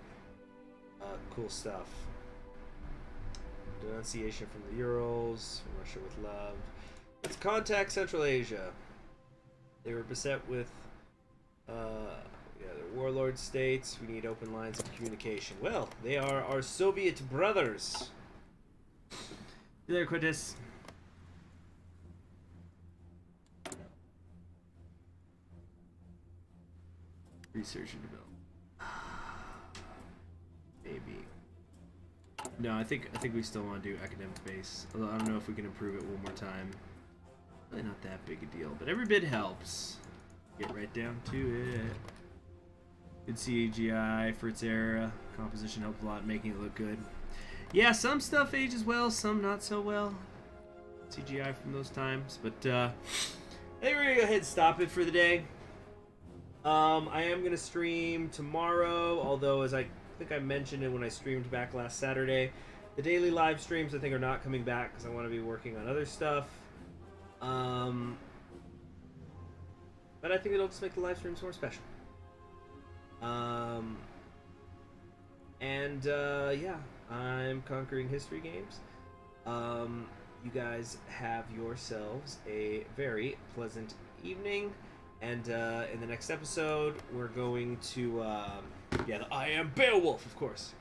Cool stuff. denunciation from the Urals, from Russia with love. Let's contact Central Asia. They were beset with, they're warlord states. We need open lines of communication. Well, they are our Soviet brothers. There, Quintus. Research and development. Maybe. No, I think we still want to do academic base. Although I don't know if we can improve it one more time. Really not that big a deal, but every bit helps. Get right down to it. Good CGI for its era. Composition helped a lot, making it look good. Yeah, some stuff ages well, some not so well. CGI from those times, but I think we're gonna go ahead and stop it for the day. I am gonna stream tomorrow, although as I think I mentioned it when I streamed back last Saturday, the daily live streams I think are not coming back because I want to be working on other stuff. But I think it'll just make the live streams more special. Yeah, I'm Conquering History Games. You guys have yourselves a very pleasant evening. And in the next episode, we're going to, I am Beowulf, of course.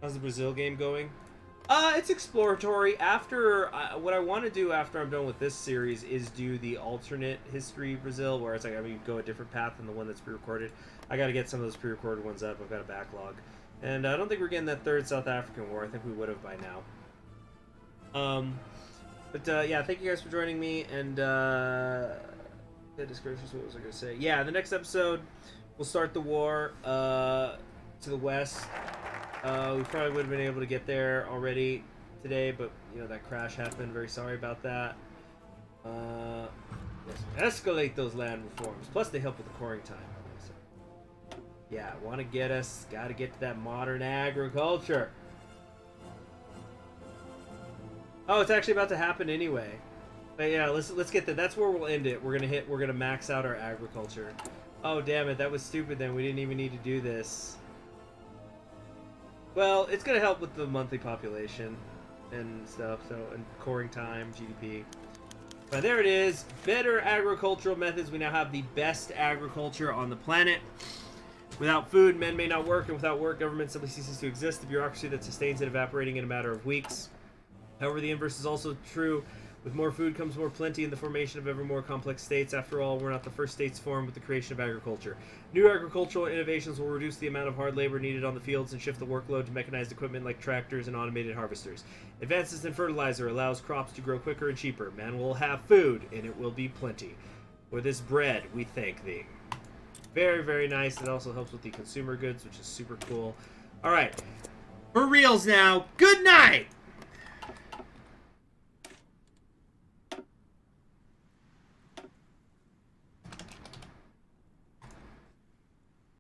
How's the Brazil game going? It's exploratory. After, what I want to do after I'm done with this series is do the alternate history Brazil, where it's like, I mean, go a different path than the one that's pre-recorded. I got to get some of those pre-recorded ones up. I've got a backlog. And I don't think we're getting that third South African war. I think we would have by now. Yeah, thank you guys for joining me, and, discourses, what was I going to say? Yeah, the next episode, we'll start the war, to the west. We probably would have been able to get there already today, but, you know, that crash happened. Very sorry about that. Let's escalate those land reforms. Plus, they help with the coring time. So, yeah, want to get us, got to get to that modern agriculture. Oh, it's actually about to happen anyway. But yeah, let's get that. That's where we'll end it. We're gonna max out our agriculture. Oh damn it, that was stupid then. We didn't even need to do this. Well, it's gonna help with the monthly population and stuff, so, and coring time, GDP. But there it is. Better agricultural methods. We now have the best agriculture on the planet. Without food, men may not work, and without work, government simply ceases to exist. The bureaucracy that sustains it evaporating in a matter of weeks. However, the inverse is also true. With more food comes more plenty and the formation of ever more complex states. After all, we're not the first states formed with the creation of agriculture. New agricultural innovations will reduce the amount of hard labor needed on the fields and shift the workload to mechanized equipment like tractors and automated harvesters. Advances in fertilizer allows crops to grow quicker and cheaper. Man will have food, and it will be plenty. For this bread, we thank thee. Very, very nice. It also helps with the consumer goods, which is super cool. All right. For reals now. Good night!